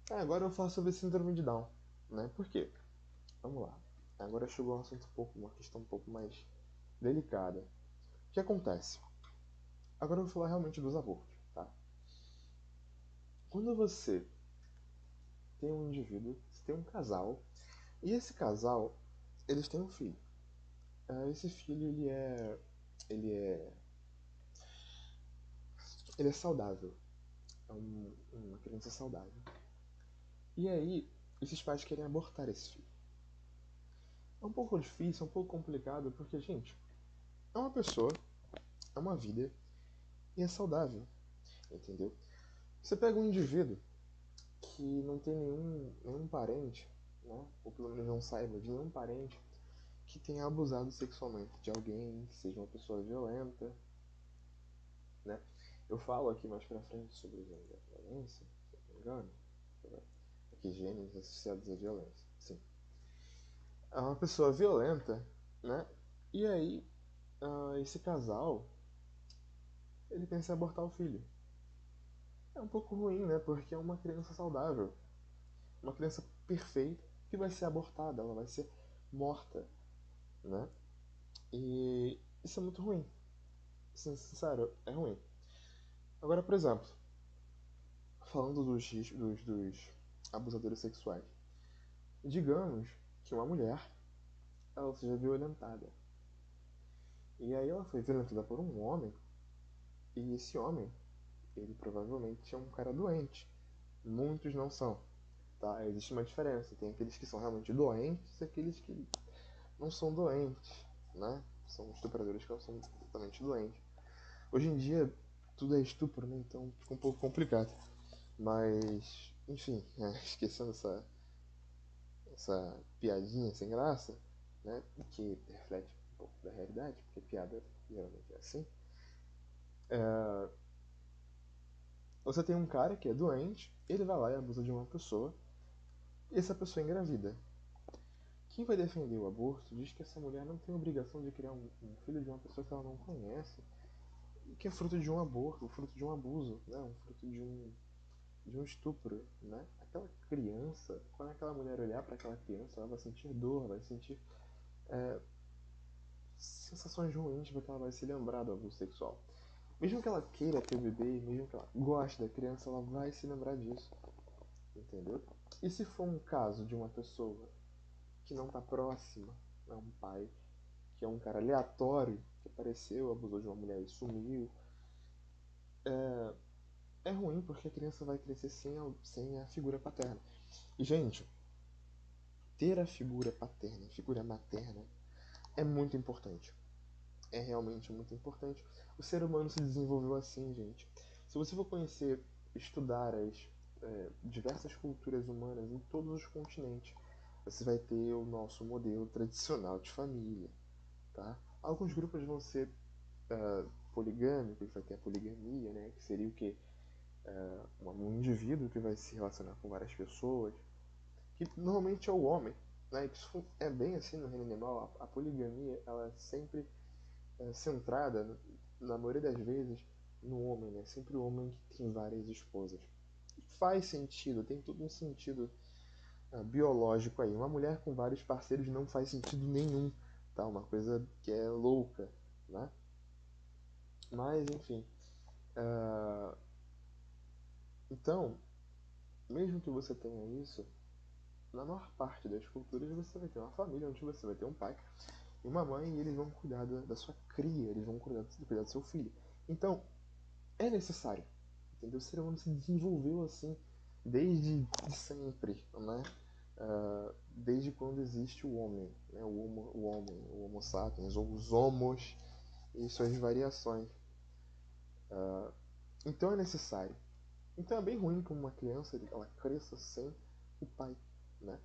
Agora eu falo sobre síndrome de Down, né? Por quê? Vamos lá. Agora chegou uma questão um pouco mais delicada. O que acontece? Agora eu vou falar realmente dos abortos, tá? Quando você tem um indivíduo, você tem um casal, e esse casal, eles têm um filho. Esse filho, ele é, ele é saudável. É uma criança saudável. E aí, esses pais querem abortar esse filho. É um pouco difícil, é um pouco complicado, porque, gente, é uma pessoa, é uma vida, e é saudável, entendeu? Você pega um indivíduo que não tem nenhum parente, né? Ou pelo menos não saiba de nenhum parente que tenha abusado sexualmente de alguém, que seja uma pessoa violenta, né? Eu falo aqui mais pra frente sobre o gênero da violência, se eu não me engano. Aqui, gêneros associados à violência. Sim. É uma pessoa violenta, né? E aí, esse casal, ele pensa em abortar o filho. É um pouco ruim, né? Porque é uma criança saudável. Uma criança perfeita que vai ser abortada, ela vai ser morta, né? E isso é muito ruim. Sincero, é ruim. Agora, por exemplo, falando dos abusadores sexuais. Digamos que uma mulher ela seja violentada. E aí ela foi violentada por um homem, e esse homem, ele provavelmente é um cara doente. Muitos não são, tá? Existe uma diferença. Tem aqueles que são realmente doentes e aqueles que não são doentes, né? São estupradores que não são totalmente doentes. Hoje em dia, tudo é estupro, né? Então fica um pouco complicado. Mas, enfim, esquecendo essa piadinha sem graça, né? Que reflete um pouco da realidade, porque piada geralmente é assim. É, você tem um cara que é doente, ele vai lá e abusa de uma pessoa, e essa pessoa é engravida. Quem vai defender o aborto diz que essa mulher não tem obrigação de criar um filho de uma pessoa que ela não conhece, e que é fruto de um aborto, fruto de um abuso, né? Um fruto de um estupro, né? Aquela criança, quando aquela mulher olhar para aquela criança, ela vai sentir dor, vai sentir sensações ruins, porque ela vai se lembrar do abuso sexual. Mesmo que ela queira ter o bebê, mesmo que ela goste da criança, ela vai se lembrar disso, entendeu? E se for um caso de uma pessoa que não está próxima a um pai, que é um cara aleatório, que apareceu, abusou de uma mulher e sumiu, é ruim porque a criança vai crescer sem a figura paterna. E, gente, ter a figura paterna, a figura materna, é muito importante. É realmente muito importante. O ser humano se desenvolveu assim, gente. Se você for conhecer, estudar as diversas culturas humanas em todos os continentes, você vai ter o nosso modelo tradicional de família, tá? Alguns grupos vão ser poligâmicos, vai ter a poligamia, né? Que seria o quê? Um indivíduo que vai se relacionar com várias pessoas, que normalmente é o homem, né? Isso é bem assim no reino animal. A poligamia, ela é sempre centrada, na maioria das vezes, no homem, né? Sempre o homem que tem várias esposas. Faz sentido, tem todo um sentido biológico aí. Uma mulher com vários parceiros não faz sentido nenhum, tá? Uma coisa que é louca, né? Mas, enfim. Uh, então, mesmo que você tenha isso, na maior parte das culturas você vai ter uma família onde você vai ter um pai e uma mãe e eles vão cuidar da sua cria, eles vão cuidar do seu filho. Então, é necessário, entendeu? O ser humano se desenvolveu assim desde sempre, né? Desde quando existe o homem, né? O Homo sapiens, ou os homos e suas variações. Então é necessário. Então é bem ruim que uma criança ela cresça sem o pai, né?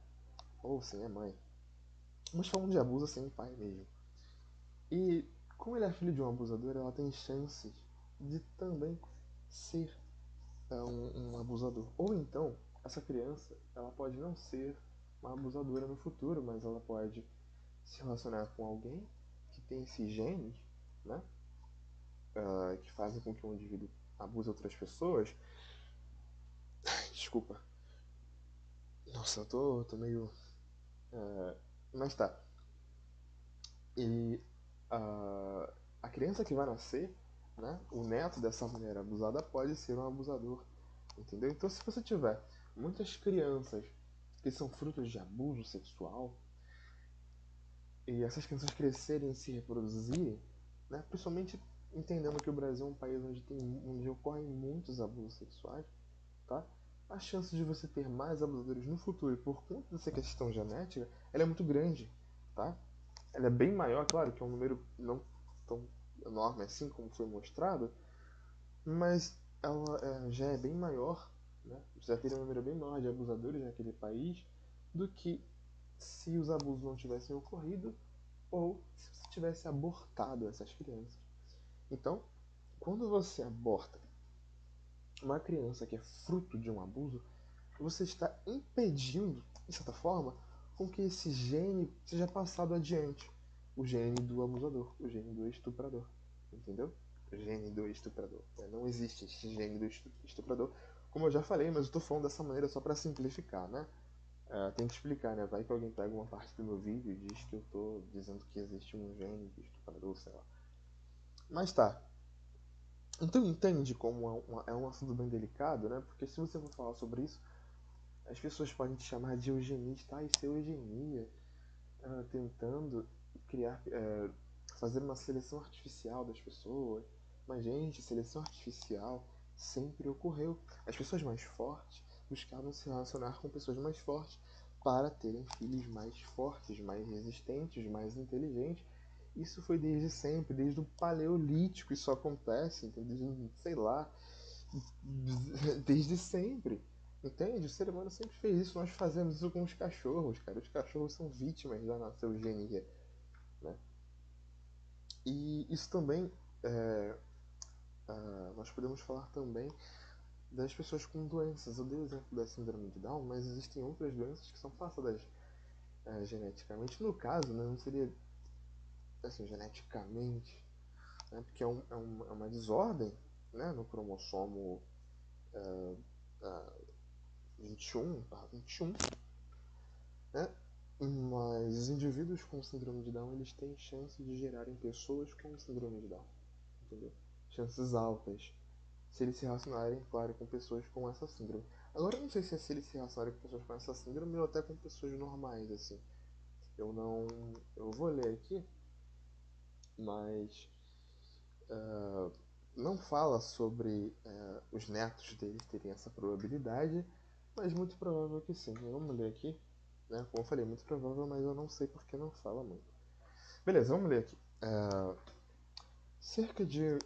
Ou sem a mãe. Mas falando de abuso sem o pai mesmo. E como ele é filho de um abusador, ela tem chances de também ser um abusador. Ou então, essa criança, ela pode não ser uma abusadora no futuro, mas ela pode se relacionar com alguém que tem esses genes, né? Que fazem com que um indivíduo abuse outras pessoas. Desculpa. Nossa, eu tô meio. Mas tá. E a criança que vai nascer, né? O neto dessa mulher abusada pode ser um abusador. Entendeu? Então, se você tiver muitas crianças que são frutos de abuso sexual, e essas crianças crescerem e se reproduzirem, né, principalmente entendendo que o Brasil é um país onde ocorrem muitos abusos sexuais, tá? A chance de você ter mais abusadores no futuro por conta dessa questão genética, ela é muito grande, tá? Ela é bem maior, claro que é um número não tão enorme assim como foi mostrado, mas ela já é bem maior, né? Você já teria um número bem maior de abusadores naquele país do que se os abusos não tivessem ocorrido ou se você tivesse abortado essas crianças. Então, quando você aborta uma criança que é fruto de um abuso, você está impedindo, de certa forma, com que esse gene seja passado adiante. O gene do abusador, o gene do estuprador. Entendeu? O gene do estuprador. Não existe esse gene do estuprador. Como eu já falei, mas eu estou falando dessa maneira só para simplificar, né? Tem que explicar, né? Vai que alguém pega uma parte do meu vídeo e diz que eu estou dizendo que existe um gene do estuprador, sei lá. Mas tá. Então entende como é um assunto bem delicado, né? Porque se você for falar sobre isso, as pessoas podem te chamar de eugenista, isso é eugenia, tentando criar, fazer uma seleção artificial das pessoas. Mas, gente, seleção artificial sempre ocorreu. As pessoas mais fortes buscavam se relacionar com pessoas mais fortes para terem filhos mais fortes, mais resistentes, mais inteligentes. Isso foi desde sempre, desde o Paleolítico isso acontece, entendeu? Sei lá, desde sempre. Entende? O ser humano sempre fez isso. Nós fazemos isso com os cachorros, cara. Os cachorros são vítimas da nossa eugenia, né? E isso também, é, nós podemos falar também das pessoas com doenças. Eu dei o exemplo da síndrome de Down, mas existem outras doenças que são passadas geneticamente. No caso, né, não seria assim, geneticamente, né, porque é uma desordem, né, no cromossomo uh, 21, né? Mas os indivíduos com síndrome de Down, eles têm chance de gerarem pessoas com síndrome de Down, entendeu? Chances altas. Se eles se relacionarem, claro, com pessoas com essa síndrome. Agora, eu não sei se é se eles se relacionarem com pessoas com essa síndrome ou até com pessoas normais, assim. Eu não... Eu vou ler aqui, mas... não fala sobre os netos deles terem essa probabilidade, mas muito provável que sim. Vamos ler aqui, né? Como eu falei, muito provável, mas eu não sei porque não fala muito. Beleza, vamos ler aqui. Cerca de...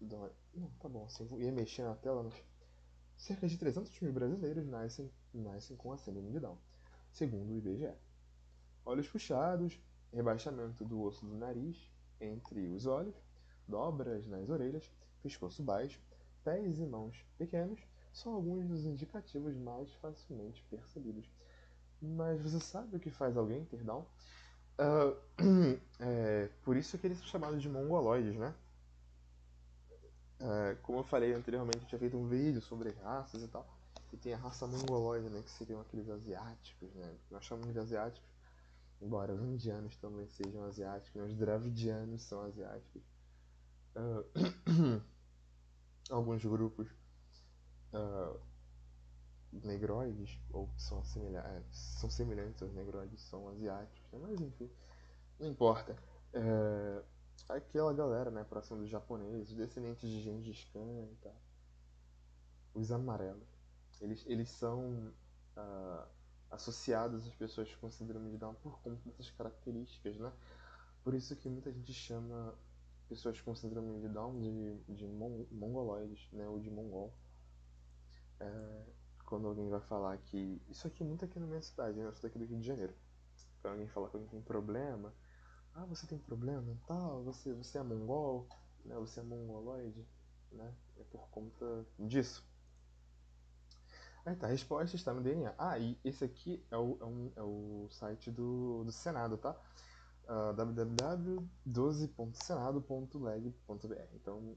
Não, tá bom, assim, eu ia mexer na tela, mas... Cerca de 300 mil brasileiros nascem com a síndrome de Down, segundo o IBGE. Olhos puxados, rebaixamento do osso do nariz entre os olhos, dobras nas orelhas, pescoço baixo, pés e mãos pequenos são alguns dos indicativos mais facilmente percebidos. Mas você sabe o que faz alguém ter Down? Por isso que eles são chamados de mongoloides, né? Como eu falei anteriormente, eu tinha feito um vídeo sobre raças e tal. E tem a raça mongoloide, né? Que seriam aqueles asiáticos, né? Nós chamamos de asiáticos, embora os indianos também sejam asiáticos, né? Os dravidianos são asiáticos. Alguns grupos negroides, ou que são semelhantes aos negroides, são asiáticos, né? Mas enfim, não importa. Aquela galera, né? Próxima dos japoneses, descendentes de Gengis Khan e tal. Os amarelos. Eles são ah, associados às pessoas com síndrome de Down por conta dessas características, né? Por isso que muita gente chama pessoas com síndrome de Down de mongoloides, né? Ou de mongol. Quando alguém vai falar que... Isso aqui é muito aqui na minha cidade, né? Eu sou daqui do Rio de Janeiro. Quando alguém fala que alguém tem problema... Ah, você tem problema? Tal, você é mongol? Né? Você é mongoloide? Né? É por conta disso. Aí tá, a resposta está no DNA. Ah, e esse aqui é o site do Senado, tá? www.12.senado.leg.br. Então,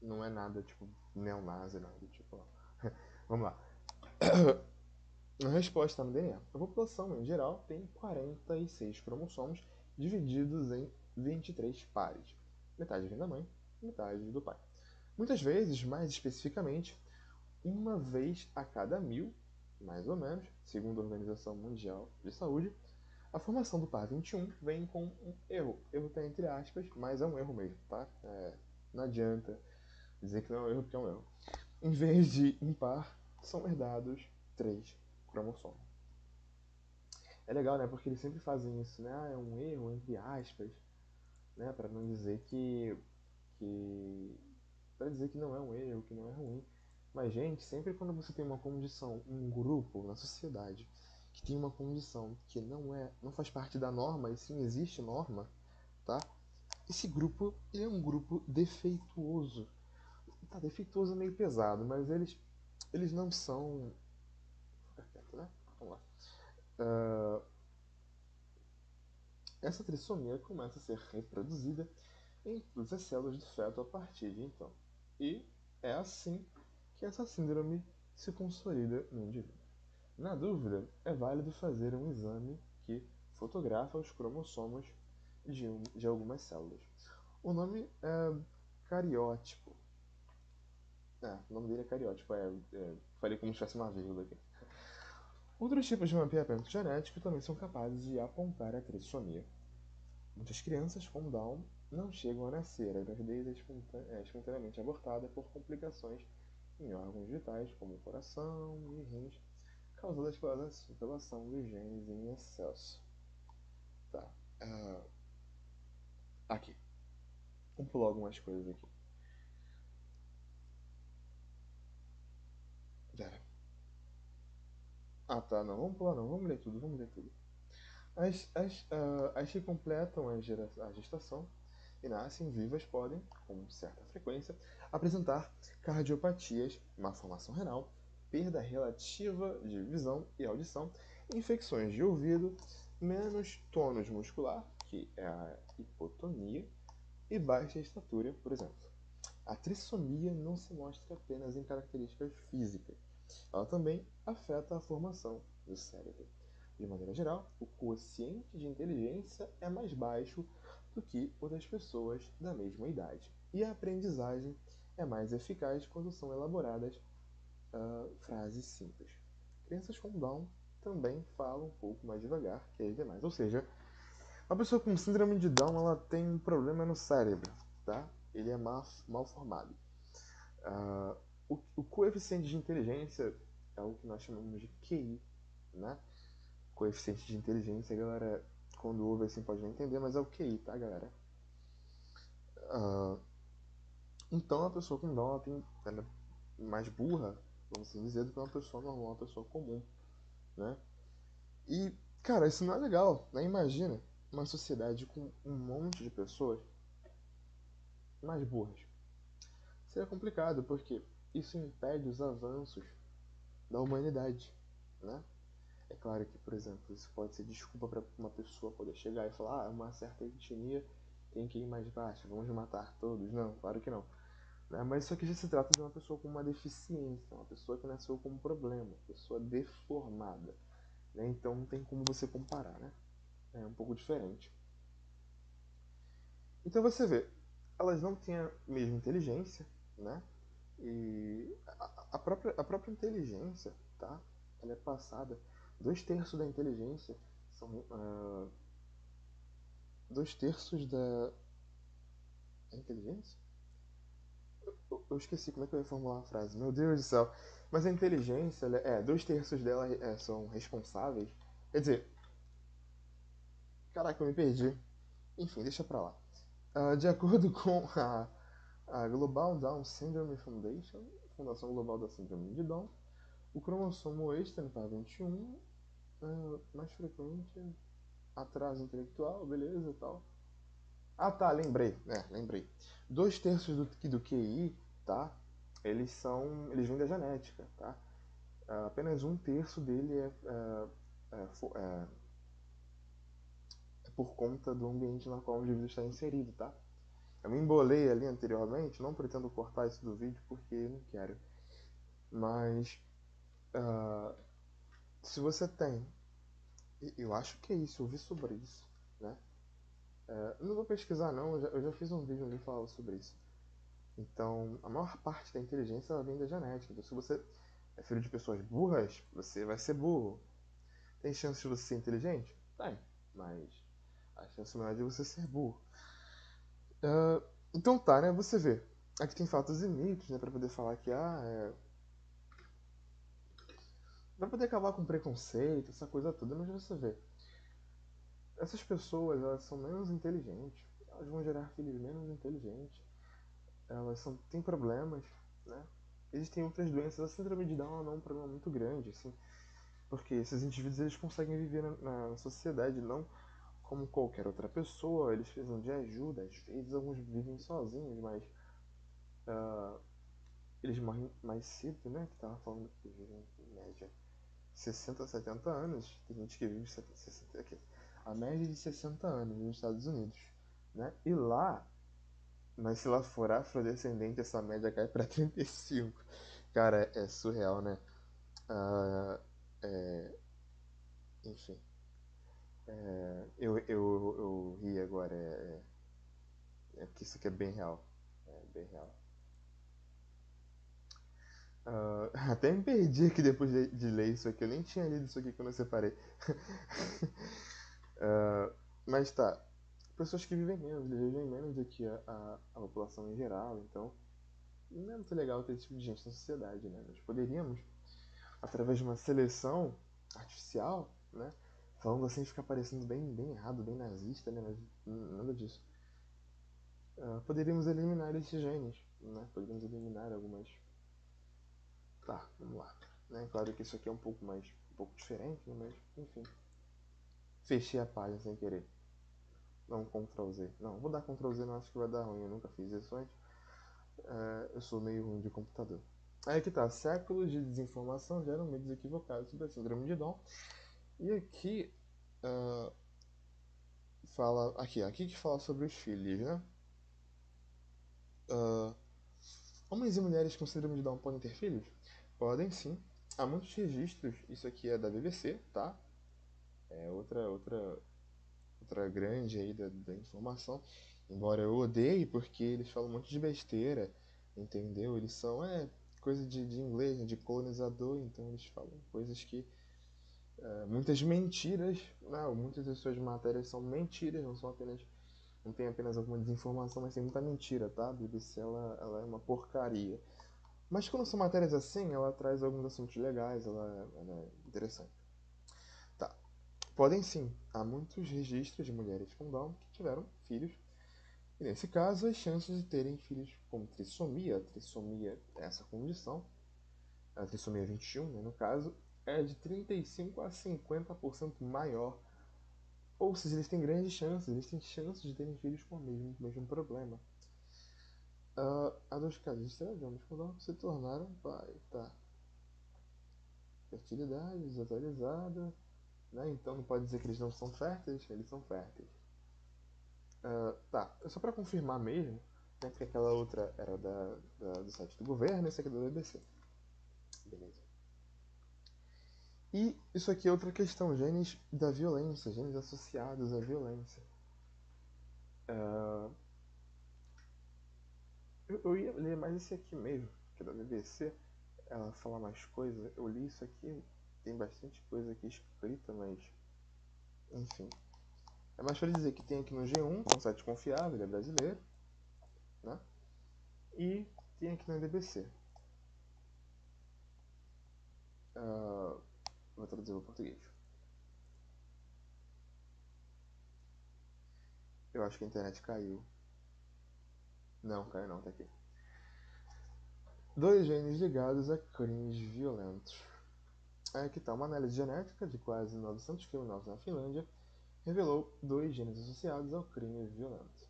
não é nada tipo neonazi, nada tipo. Vamos lá. A resposta está no DNA. A população, em geral, tem 46 cromossomos divididos em 23 pares. Metade vem da mãe, metade do pai. Muitas vezes, mais especificamente, uma vez a cada 1000, mais ou menos, segundo a Organização Mundial de Saúde, a formação do par 21 vem com um erro. Erro está entre aspas, mas é um erro mesmo, tá? Não adianta dizer que não é um erro porque é um erro. Em vez de impar, são herdados 3 cromossomos. É legal, né? Porque eles sempre fazem isso, né? É um erro, entre aspas, né? Para não dizer que para dizer que não é um erro, que não é ruim. Mas, gente, sempre quando você tem uma condição, um grupo na sociedade que tem uma condição que não faz parte da norma, e sim existe norma, tá? Esse grupo, ele é um grupo defeituoso. Tá, defeituoso é meio pesado, mas eles não são. Fica quieto, né? Vamos lá. Uh, essa trissomia começa a ser reproduzida em todas as células do feto a partir de então. E é assim que essa síndrome se consolida no indivíduo. Na dúvida, é válido fazer um exame que fotografa os cromossomos de algumas células. O nome é cariótipo. O nome dele é cariótipo, falei como se tivesse uma vírgula aqui. Outros tipos de mapeamento genético também são capazes de apontar a trissomia. Muitas crianças com Down não chegam a nascer, a gravidez é espontaneamente abortada por complicações em órgãos vitais, como o coração e rins, causadas pela ação dos genes em excesso. Tá. Aqui. Vamos pular algumas coisas aqui. Pera. Tá, não. Vamos pular não. Vamos ler tudo. As que completam a gestação e nascem vivas podem, com certa frequência, apresentar cardiopatias, má formação renal, perda relativa de visão e audição, infecções de ouvido, menos tônus muscular, que é a hipotonia, e baixa estatura, por exemplo. A trissomia não se mostra apenas em características físicas, ela também afeta a formação do cérebro. De maneira geral, o quociente de inteligência é mais baixo do que o das pessoas da mesma idade, e a aprendizagem é mais eficaz quando são elaboradas frases simples. Crianças com Down também falam um pouco mais devagar que as demais, ou seja, uma pessoa com síndrome de Down ela tem um problema no cérebro, tá? Ele é mal formado. Uh, o coeficiente de inteligência é o que nós chamamos de QI, né? Coeficiente de inteligência, galera, quando ouve assim pode não entender, mas é o QI, tá, galera? Uh, então a pessoa com Down ela é mais burra, vamos assim dizer, do que uma pessoa normal, uma pessoa comum, né? E, cara, isso não é legal, né? Imagina uma sociedade com um monte de pessoas mais burras. Seria complicado, porque isso impede os avanços da humanidade, né? É claro que, por exemplo, isso pode ser desculpa para uma pessoa poder chegar e falar uma certa etnia tem que ir mais baixa, vamos matar todos. Não, claro que não. Né? Mas isso aqui já se trata de uma pessoa com uma deficiência, uma pessoa que nasceu com um problema, uma pessoa deformada. Né? Então não tem como você comparar, né? É um pouco diferente. Então você vê, elas não têm a mesma inteligência, né? E a própria inteligência, tá? Ela é passada. 2/3 da inteligência são. 2/3 da inteligência? Eu esqueci como é que eu ia formular a frase. Meu Deus do céu. Mas a inteligência, 2/3 dela são responsáveis. Quer dizer, caraca, eu me perdi. Enfim, deixa pra lá. De acordo com a Global Down Syndrome Foundation, Fundação Global da Síndrome de Down, o cromossomo extra no par 21 mais frequente, atraso intelectual, beleza e tal. Tá, lembrei. 2/3 do QI, tá? Eles vêm da genética, tá? Apenas 1/3 dele é por conta do ambiente no qual o indivíduo está inserido, tá? Eu me embolei ali anteriormente, não pretendo cortar isso do vídeo porque não quero. Mas se você tem, eu acho que é isso, eu vi sobre isso, né? Eu não vou pesquisar não, eu já fiz um vídeo ali falando sobre isso. Então, a maior parte da inteligência ela vem da genética. Então, se você é filho de pessoas burras, você vai ser burro. Tem chance de você ser inteligente? Tem, mas a chance maior é de você ser burro. Então tá, né? Você vê. Aqui tem fatos e mitos, né? Pra poder falar que, pra poder acabar com preconceito, essa coisa toda, mas você vê. Essas pessoas, elas são menos inteligentes. Elas vão gerar filhos menos inteligentes. Têm problemas, né? existem outras doenças. A síndrome de Down não é um problema muito grande, assim, porque esses indivíduos eles conseguem viver na sociedade, não como qualquer outra pessoa, eles precisam de ajuda, às vezes alguns vivem sozinhos, mas ah, eles morrem mais cedo, né? Que tava falando que vivem em média 60, 70 anos, tem gente que vive 60, aqui, a média de 60 anos nos Estados Unidos, né? E lá, mas se lá for afrodescendente, essa média cai pra 35. Cara, é surreal, né? Ah, é, enfim, eu ri agora, é porque isso aqui é bem real. É bem real. Até me perdi aqui depois de ler isso aqui. Eu nem tinha lido isso aqui quando eu separei. Ah, mas tá. Pessoas que vivem menos, eles vivem menos do que a população em geral. Então, não é muito legal ter esse tipo de gente na sociedade, né? Nós poderíamos, através de uma seleção artificial, né? Falando assim fica parecendo bem, bem errado, bem nazista, né? Mas nada disso. Poderíamos eliminar esses genes, né? Poderíamos eliminar algumas. Tá, vamos lá. Né? Claro que isso aqui é um pouco diferente, né? Mas enfim. Fechei a página sem querer. Não, Ctrl Z. Não, vou dar Ctrl Z, não acho que vai dar ruim. Eu nunca fiz isso antes. Eu sou meio ruim de computador. Aí que tá. Séculos de desinformação geram medos equivocados sobre a síndrome de Down. E aqui uh, fala. Aqui que fala sobre os filhos, né? Uh, Homens e mulheres com síndrome de Down podem ter filhos? Podem sim. Há muitos registros. Isso aqui é da BBC, tá? É outra grande aí da informação. Embora eu odeie, porque eles falam um monte de besteira, entendeu? Eles são, coisa de inglês, né, de colonizador, então eles falam coisas que. Muitas mentiras, não, muitas das suas matérias são mentiras, não são apenas. Não tem apenas alguma desinformação, mas tem muita mentira, tá? A BBC ela é uma porcaria. Mas quando são matérias assim, ela traz alguns assuntos legais, ela é interessante. Tá. Podem sim. Há muitos registros de mulheres com Down que tiveram filhos. E nesse caso, as chances de terem filhos com trissomia é essa condição, a trissomia 21, né, no caso, é de 35 a 50% maior. Ou seja, eles têm chances de terem filhos com o mesmo problema. Há dois casos extremos de homens com Down que se tornaram pai, tá? Fertilidade desatualizada, né? Então não pode dizer que eles não são férteis, eles são férteis. Tá, só para confirmar mesmo, né, porque aquela outra era do site do governo, esse aqui é do BBC. Beleza. E isso aqui é outra questão, genes da violência, genes associados à violência. Uh, eu ia ler mais esse aqui mesmo, que é da BBC, ela fala mais coisa. Eu li isso aqui, tem bastante coisa aqui escrita, mas enfim. É mais para dizer que tem aqui no G1, que é um site confiável, ele é brasileiro, né? E tem aqui na BBC. Uh, vou traduzir para o português. Eu acho que a internet caiu. Não, caiu não, tá aqui. Dois genes ligados a crimes violentos. Aqui está uma análise genética de quase 900 criminosos na Finlândia revelou dois genes associados ao crime violento.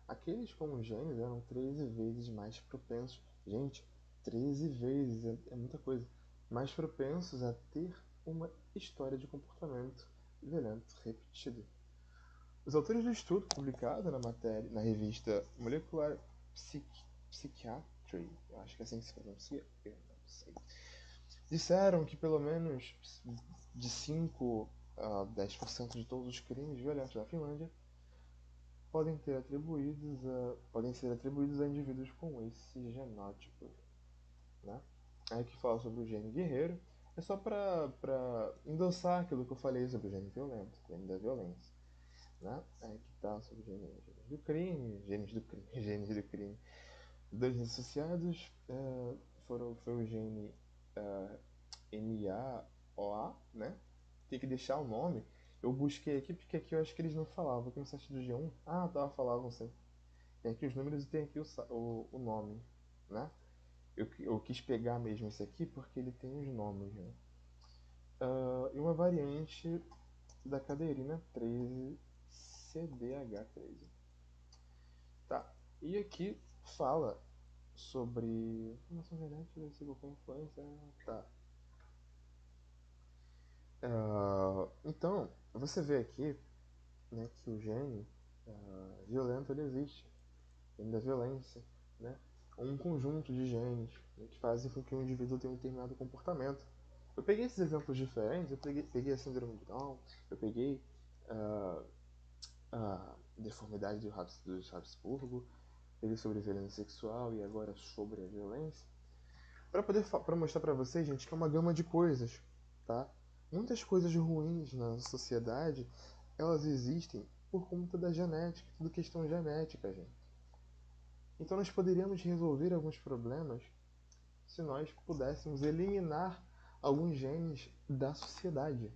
Aqueles com os genes eram 13 vezes mais propensos. Gente, 13 vezes é muita coisa. Mais propensos a ter uma história de comportamento violento repetido. Os autores do estudo, publicado na revista Molecular Psychiatry, eu acho que é assim que se pronuncia, eu não sei, disseram que pelo menos de 5 a 10% de todos os crimes violentos na Finlândia podem ser atribuídos a indivíduos com esse genótipo, né? Aí que fala sobre o gene guerreiro é só para endossar aquilo que eu falei sobre o gene violento, o gene da violência, né? Aí que tá sobre o genes do crime, genes do crime. Dois associados foi o gene NAOA, né? Tem que deixar o nome. Eu busquei aqui porque aqui eu acho que eles não falavam. Aqui no site do G1, falavam sim. Tem aqui os números e tem aqui o nome, né? Eu quis pegar mesmo esse aqui porque ele tem os nomes, né? E uma variante da cadeirina 13 CDH13. Tá. E aqui fala sobre informação genética deve ser qualquer influência. Tá. Então, você vê aqui, né, que o gene violento ele existe, gene da violência, né? Um conjunto de genes, né, que fazem com que o indivíduo tenha um determinado comportamento. Eu peguei esses exemplos diferentes, eu peguei a síndrome de Down, eu peguei ah, a deformidade do Habsburgo, peguei sobre violência sexual e agora sobre a violência, para mostrar para vocês, gente, que é uma gama de coisas, tá? Muitas coisas ruins na sociedade, elas existem por conta da genética, tudo questão genética, gente. Então nós poderíamos resolver alguns problemas se nós pudéssemos eliminar alguns genes da sociedade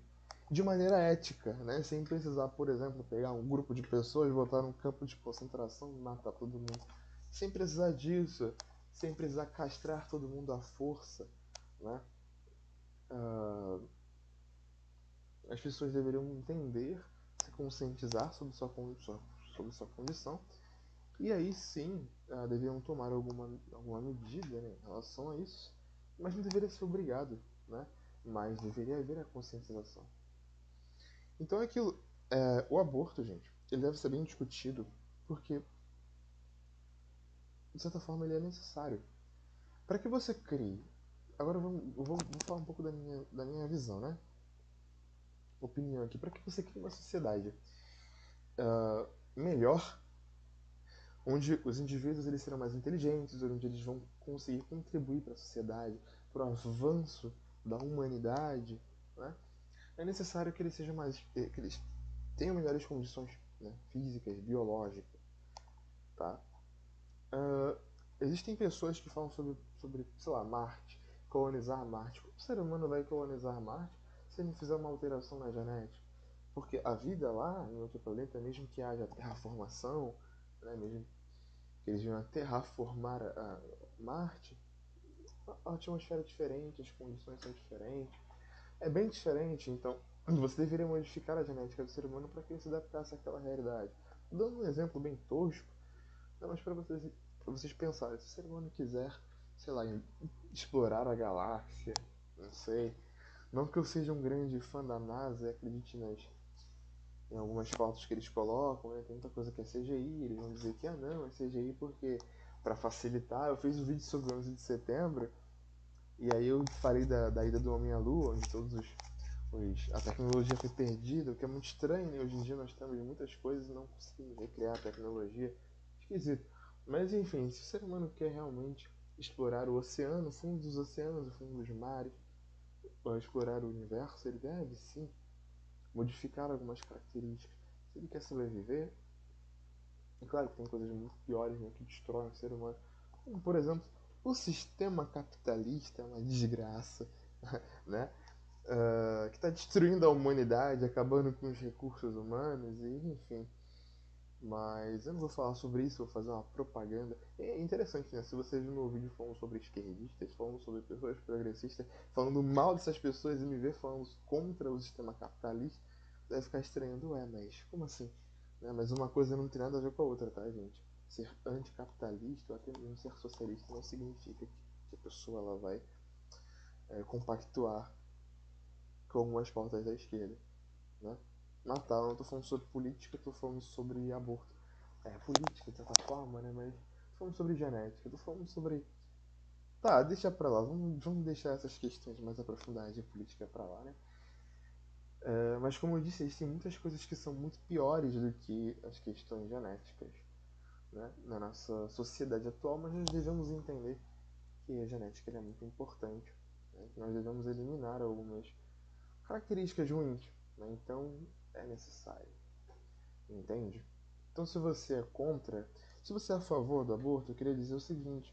de maneira ética, né? Sem precisar, por exemplo, pegar um grupo de pessoas, botar num campo de concentração e matar todo mundo. Sem precisar disso, sem precisar castrar todo mundo à força, né? Ah, as pessoas deveriam entender, se conscientizar sobre sua condição, e aí sim deveriam tomar alguma medida, né, em relação a isso, mas não deveria ser obrigado, né? Mas deveria haver a conscientização. Então é aquilo, o aborto, gente, ele deve ser bem discutido, porque de certa forma ele é necessário. Para que você crie. Agora vou falar um pouco da minha visão, né? Opinião aqui. Para que você crie uma sociedade melhor, onde os indivíduos eles serão mais inteligentes, onde eles vão conseguir contribuir para a sociedade, para o avanço da humanidade, né? É necessário que eles sejam que eles tenham melhores condições, né, físicas, biológicas, tá? Uh, existem pessoas que falam sobre, sei lá, Marte, colonizar Marte. Como o ser humano vai colonizar Marte se ele fizer uma alteração na genética? Porque a vida lá, em outro planeta, mesmo que haja terraformação, né, mesmo que eles venham a terraformar Marte, a atmosfera é diferente, as condições são diferentes. É bem diferente, então você deveria modificar a genética do ser humano para que ele se adaptasse àquela realidade. Dando um exemplo bem tosco, não, mas pra vocês pensarem, se o ser humano quiser, sei lá, explorar a galáxia, não sei. Não que eu seja um grande fã da NASA e acredite em algumas fotos que eles colocam, né? Tem muita coisa que é CGI, eles vão dizer que não, é CGI porque, para facilitar, eu fiz um vídeo sobre o 11 de setembro e aí eu falei da ida do Homem à Lua, onde a tecnologia foi perdida, o que é muito estranho, né? Hoje em dia nós temos muitas coisas e não conseguimos recriar a tecnologia. Esquisito. Mas enfim, se o ser humano quer realmente explorar o oceano, o fundo dos oceanos, o fundo dos mares, ou explorar o universo, ele deve sim modificar algumas características. Se ele quer sobreviver, é claro que tem coisas muito piores, né, que destroem o ser humano. Como, por exemplo, o sistema capitalista é uma desgraça, né? Que está destruindo a humanidade, acabando com os recursos humanos, e enfim. Mas eu não vou falar sobre isso, vou fazer uma propaganda. É interessante, né? Se vocês viram meu vídeo falando sobre esquerdistas, falando sobre pessoas progressistas, falando mal dessas pessoas e me ver falando contra o sistema capitalista, deve ficar estranhando, mas como assim? Né? Mas uma coisa não tem nada a ver com a outra, tá, gente? Ser anticapitalista ou até mesmo ser socialista não significa que a pessoa ela vai compactuar com as pautas da esquerda, né? Natal, eu não tô falando sobre política, eu tô falando sobre aborto. Política de certa forma, né? Mas tô falando sobre genética, tô falando sobre. Tá, deixa pra lá, vamos deixar essas questões mais aprofundadas de política pra lá, né? Mas como eu disse, existem muitas coisas que são muito piores do que as questões genéticas, né? Na nossa sociedade atual, mas nós devemos entender que a genética é muito importante, né? Que nós devemos eliminar algumas características ruins, né? Então é necessário. Entende? Então, se você é contra, se você é a favor do aborto, eu queria dizer o seguinte: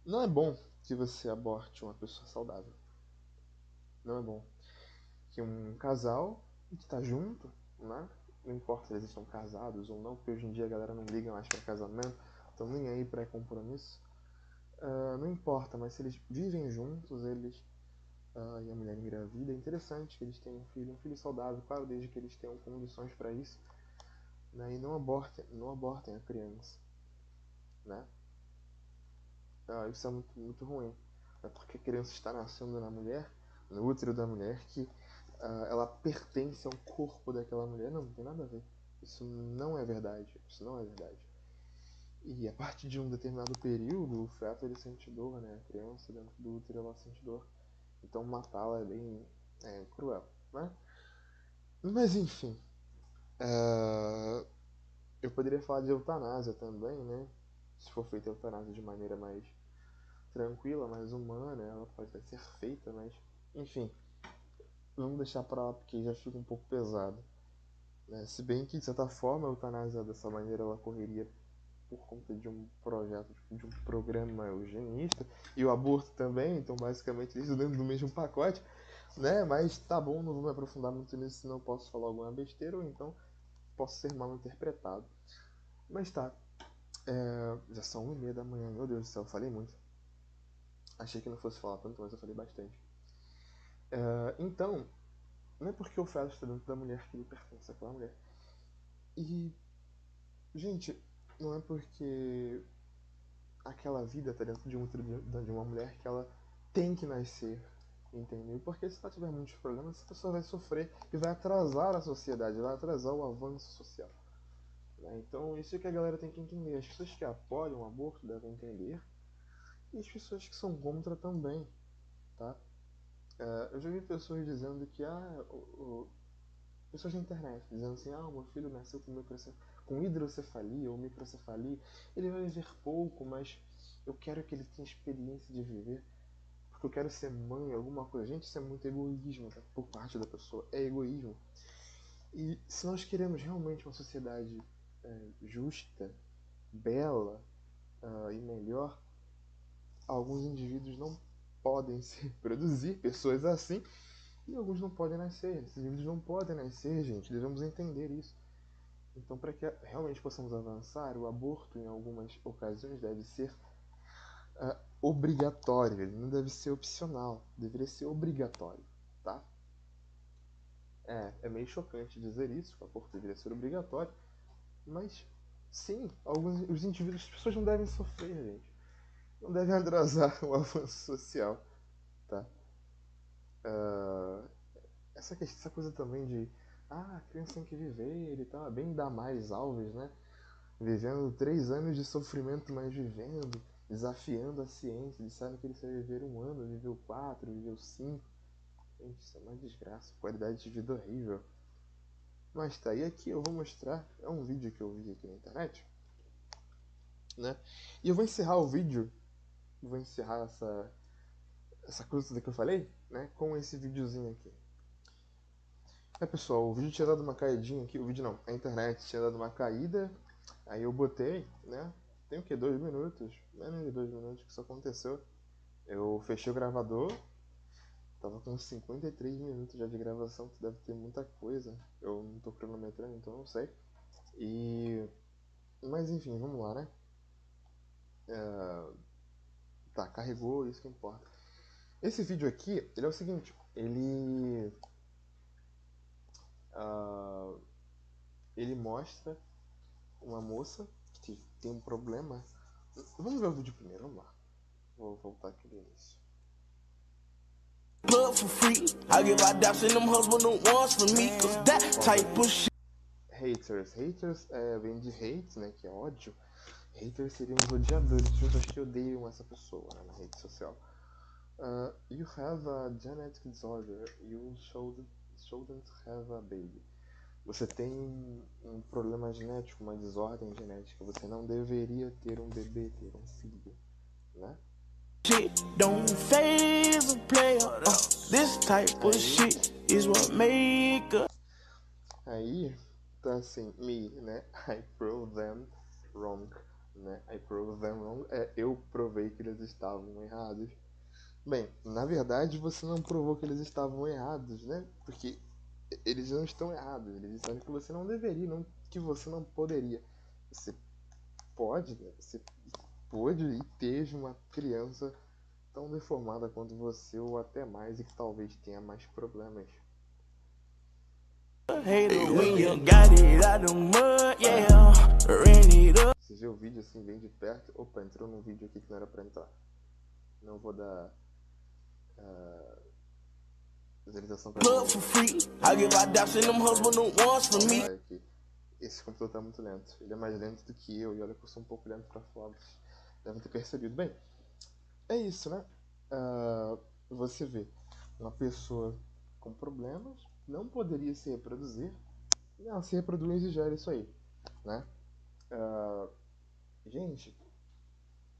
não é bom que você aborte uma pessoa saudável. Não é bom que um casal que está junto, né? Não importa se eles estão casados ou não, porque hoje em dia a galera não liga mais para casamento, estão nem aí para compromisso. Não importa, mas se eles vivem juntos, e a mulher engravida, é interessante que eles tenham um filho saudável, claro, desde que eles tenham condições para isso, né? E não abortem a criança, né? Isso é muito, muito ruim. É porque a criança está nascendo na mulher, no útero da mulher, que ela pertence ao corpo daquela mulher. Não, não tem nada a ver. Isso não é verdade. Isso não é verdade. E a partir de um determinado período, o feto ele sente dor, né? A criança dentro do útero ela sente dor. Então matá-la é bem cruel, né? Mas enfim, eu poderia falar de eutanásia também, né? Se for feita a eutanásia de maneira mais tranquila, mais humana, ela pode até ser feita, mas enfim, vamos deixar pra lá porque já fica um pouco pesado. Né? Se bem que, de certa forma, a eutanásia dessa maneira ela correria por conta de um projeto, de um programa eugenista, e o aborto também, então basicamente eles estão dentro do mesmo pacote, né? Mas tá bom, não vou me aprofundar muito nisso, senão eu posso falar alguma besteira, ou então posso ser mal interpretado. Mas tá, já são 1h30 da manhã, meu Deus do céu, eu falei muito. Achei que não fosse falar tanto, mas eu falei bastante. Então, não é porque o feto está dentro da mulher que ele pertence àquela mulher. E, gente, não é porque aquela vida está dentro de um útero de uma mulher que ela tem que nascer, entendeu? Porque se ela tiver muitos problemas, essa pessoa vai sofrer e vai atrasar a sociedade, vai atrasar o avanço social. Né? Então, isso é que a galera tem que entender. As pessoas que apoiam o aborto devem entender, e as pessoas que são contra também, tá? Eu já vi pessoas dizendo que pessoas na internet dizendo assim, o meu filho nasceu com hidrocefalia ou microcefalia, ele vai viver pouco, mas eu quero que ele tenha experiência de viver, porque eu quero ser mãe, alguma coisa. Gente, isso é muito egoísmo, tá? Por parte da pessoa, é egoísmo. E se nós queremos realmente uma sociedade justa, bela e melhor, alguns indivíduos não podem se reproduzir, pessoas assim, e alguns não podem nascer. Esses indivíduos não podem nascer, gente, devemos entender isso. Então, para que realmente possamos avançar, o aborto, em algumas ocasiões, deve ser obrigatório, ele não deve ser opcional, deveria ser obrigatório, tá? É meio chocante dizer isso, que o aborto deveria ser obrigatório, mas sim, os indivíduos, as pessoas não devem sofrer, gente. Não devem atrasar o avanço social, tá? Essa coisa também de a criança tem que viver e tal, é bem Damares Alves, né? Vivendo 3 anos de sofrimento, mas vivendo, desafiando a ciência, disseram que ele só ia viver 1 ano, viveu 4, viveu 5. Gente, isso é uma desgraça, qualidade de vida horrível. Mas tá, e aqui eu vou mostrar, é um vídeo que eu vi aqui na internet, né? E eu vou encerrar o vídeo, vou encerrar essa coisa toda que eu falei, né? Com esse videozinho aqui. Pessoal, o vídeo tinha dado uma caidinha aqui, o vídeo não, a internet tinha dado uma caída, aí eu botei, né? Tem o que? 2 minutos? Menos de 2 minutos que isso aconteceu. Eu fechei o gravador, tava com 53 minutos já de gravação, que deve ter muita coisa. Eu não tô cronometrando, então não sei. Mas enfim, vamos lá, né? Tá, carregou, isso que importa. Esse vídeo aqui, ele é o seguinte, ele mostra uma moça que tem um problema. Vamos ver o vídeo primeiro, vamos lá. Vou voltar aqui do início. For free. I give my daps in them husband ones for me, cause that type of shit. Haters vem de hate, né, que é ódio. Haters seriam os odiadores, pessoas que odeiam essa pessoa, né, na rede social. You have a genetic disorder. You shouldn't have a baby. Você tem um problema genético, uma desordem genética. Você não deveria ter um bebê, ter um filho, né? Shit don't phase a player. This type of shit is what make a... Aí tá assim, me, né? I prove them wrong, né? I prove them wrong. Eu provei que eles estavam errados. Bem, na verdade você não provou que eles estavam errados, né? Porque eles não estão errados. Eles disseram que você não deveria, não que você não poderia. Você pode, né? Você pôde e teve uma criança tão deformada quanto você ou até mais e que talvez tenha mais problemas. Você vê o vídeo assim bem de perto, opa, entrou num vídeo aqui que não era pra entrar. Não vou dar visualização pra aqui. Esse computador tá muito lento. Ele é mais lento do que eu, e olha que eu sou um pouco lento pra falar. Vocês devem ter percebido. Bem, é isso, né? Você vê uma pessoa com problemas, não poderia se reproduzir. Não, se reproduz e gera isso aí, né? Gente,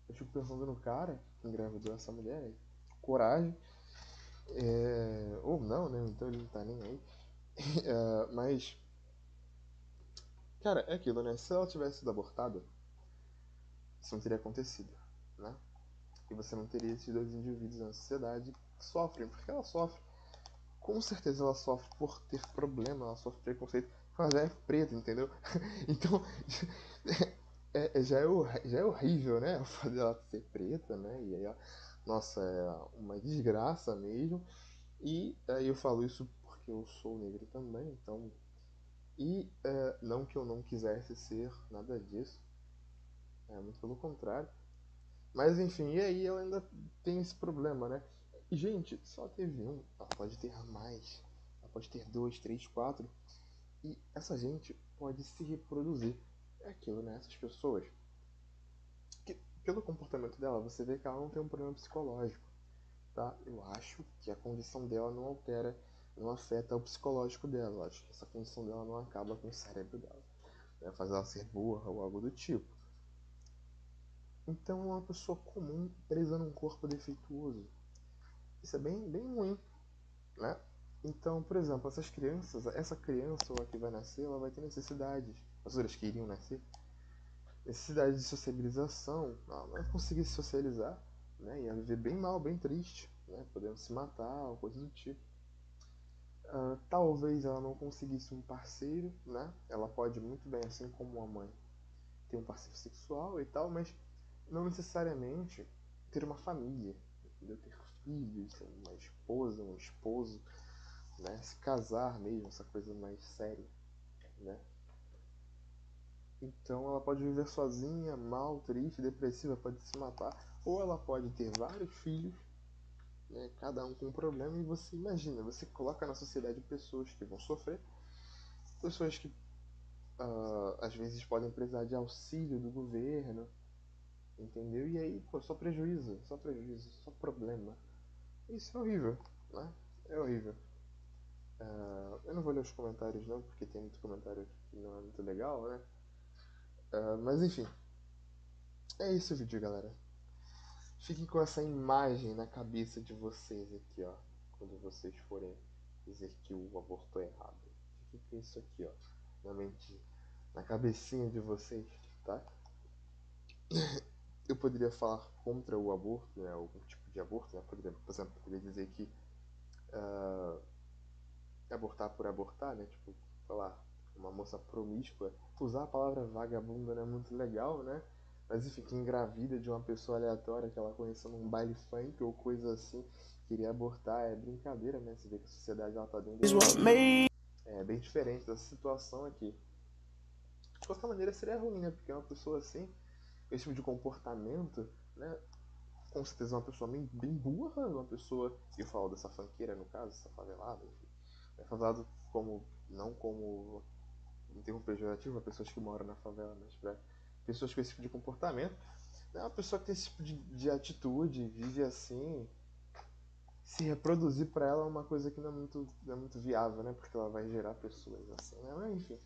eu fico pensando no cara que engravidou essa mulher aí. Coragem. Ou não, né? Então ele não tá nem aí. Mas, cara, é aquilo, né? Se ela tivesse sido abortada, isso não teria acontecido, né? E você não teria esses dois indivíduos na sociedade que sofrem, porque ela sofre. Com certeza ela sofre por ter problema, ela sofre preconceito, porque ela já é preta, entendeu? Então, já é horrível, né? O fato dela ser preta, né? E aí, nossa, é uma desgraça mesmo. E aí eu falo isso porque eu sou negro também, então. E não que eu não quisesse ser nada disso, muito pelo contrário. Mas enfim, e aí ela ainda tem esse problema, né? E, gente, só teve um, ela pode ter mais, ela pode ter dois, três, quatro, e essa gente pode se reproduzir. É aquilo, né? Essas pessoas, que pelo comportamento dela, você vê que ela não tem um problema psicológico, tá? Eu acho que a condição dela não altera, não afeta o psicológico dela. Eu acho que essa condição dela não acaba com o cérebro dela, né? Faz ela ser burra ou algo do tipo. Então é uma pessoa comum presa num corpo defeituoso. Isso é bem, bem ruim, né? Então, por exemplo, essa criança ou a que vai nascer, ela vai ter necessidades, as outras que iriam nascer, necessidade de sociabilização, ela não vai conseguir se socializar, né? Ia viver bem mal, bem triste, né? Podendo se matar ou coisa do tipo. Talvez ela não conseguisse um parceiro, né? Ela pode muito bem, assim como a mãe, ter um parceiro sexual e tal, mas não necessariamente ter uma família, entendeu? Ter filhos, uma esposa, um esposo, né? Se casar mesmo, essa coisa mais séria, né? Então ela pode viver sozinha, mal, triste, depressiva, pode se matar, ou ela pode ter vários filhos, né? Cada um com um problema, e você imagina, você coloca na sociedade pessoas que vão sofrer, pessoas que às vezes podem precisar de auxílio do governo, entendeu? E aí, pô, só prejuízo, só problema. Isso é horrível, né? É horrível. Eu não vou ler os comentários não, porque tem muito comentário que não é muito legal, né? Mas enfim, é isso o vídeo, galera. Fiquem com essa imagem na cabeça de vocês aqui, ó. Quando vocês forem dizer que o aborto é errado. Fiquem com isso aqui, ó. Na mente, na cabecinha de vocês, tá? Eu poderia falar contra o aborto, né? Algum tipo de aborto, né? Por exemplo, poderia dizer que abortar por abortar, né? Tipo, sei lá, uma moça promíscua. Usar a palavra vagabunda não é muito legal, né? Mas enfim, que engravida de uma pessoa aleatória que ela conheceu num baile funk ou coisa assim, queria abortar, é brincadeira, né? Você vê que a sociedade ela tá dentro é bem diferente dessa situação aqui. De qualquer maneira seria ruim, né? Porque uma pessoa assim, com esse tipo de comportamento, né? Com certeza uma pessoa bem burra, uma pessoa, eu falo dessa funkeira no caso, essa favelada, enfim. É favelado como, não como um termo pejorativo, para pessoas que moram na favela, mas para pessoas com esse tipo de comportamento. É uma pessoa que tem esse tipo de atitude, vive assim, se reproduzir para ela é uma coisa que não é muito viável, né? Porque ela vai gerar pessoas assim, né? Mas enfim.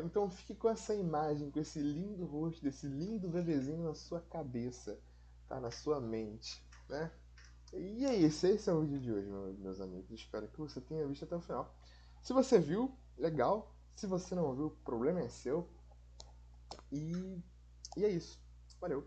Então fique com essa imagem, com esse lindo rosto, desse lindo bebezinho na sua cabeça, tá? Na sua mente, né? E é isso, esse é o vídeo de hoje, meus amigos. Espero que você tenha visto até o final. Se você viu, legal. Se você não viu, o problema é seu. E é isso. Valeu.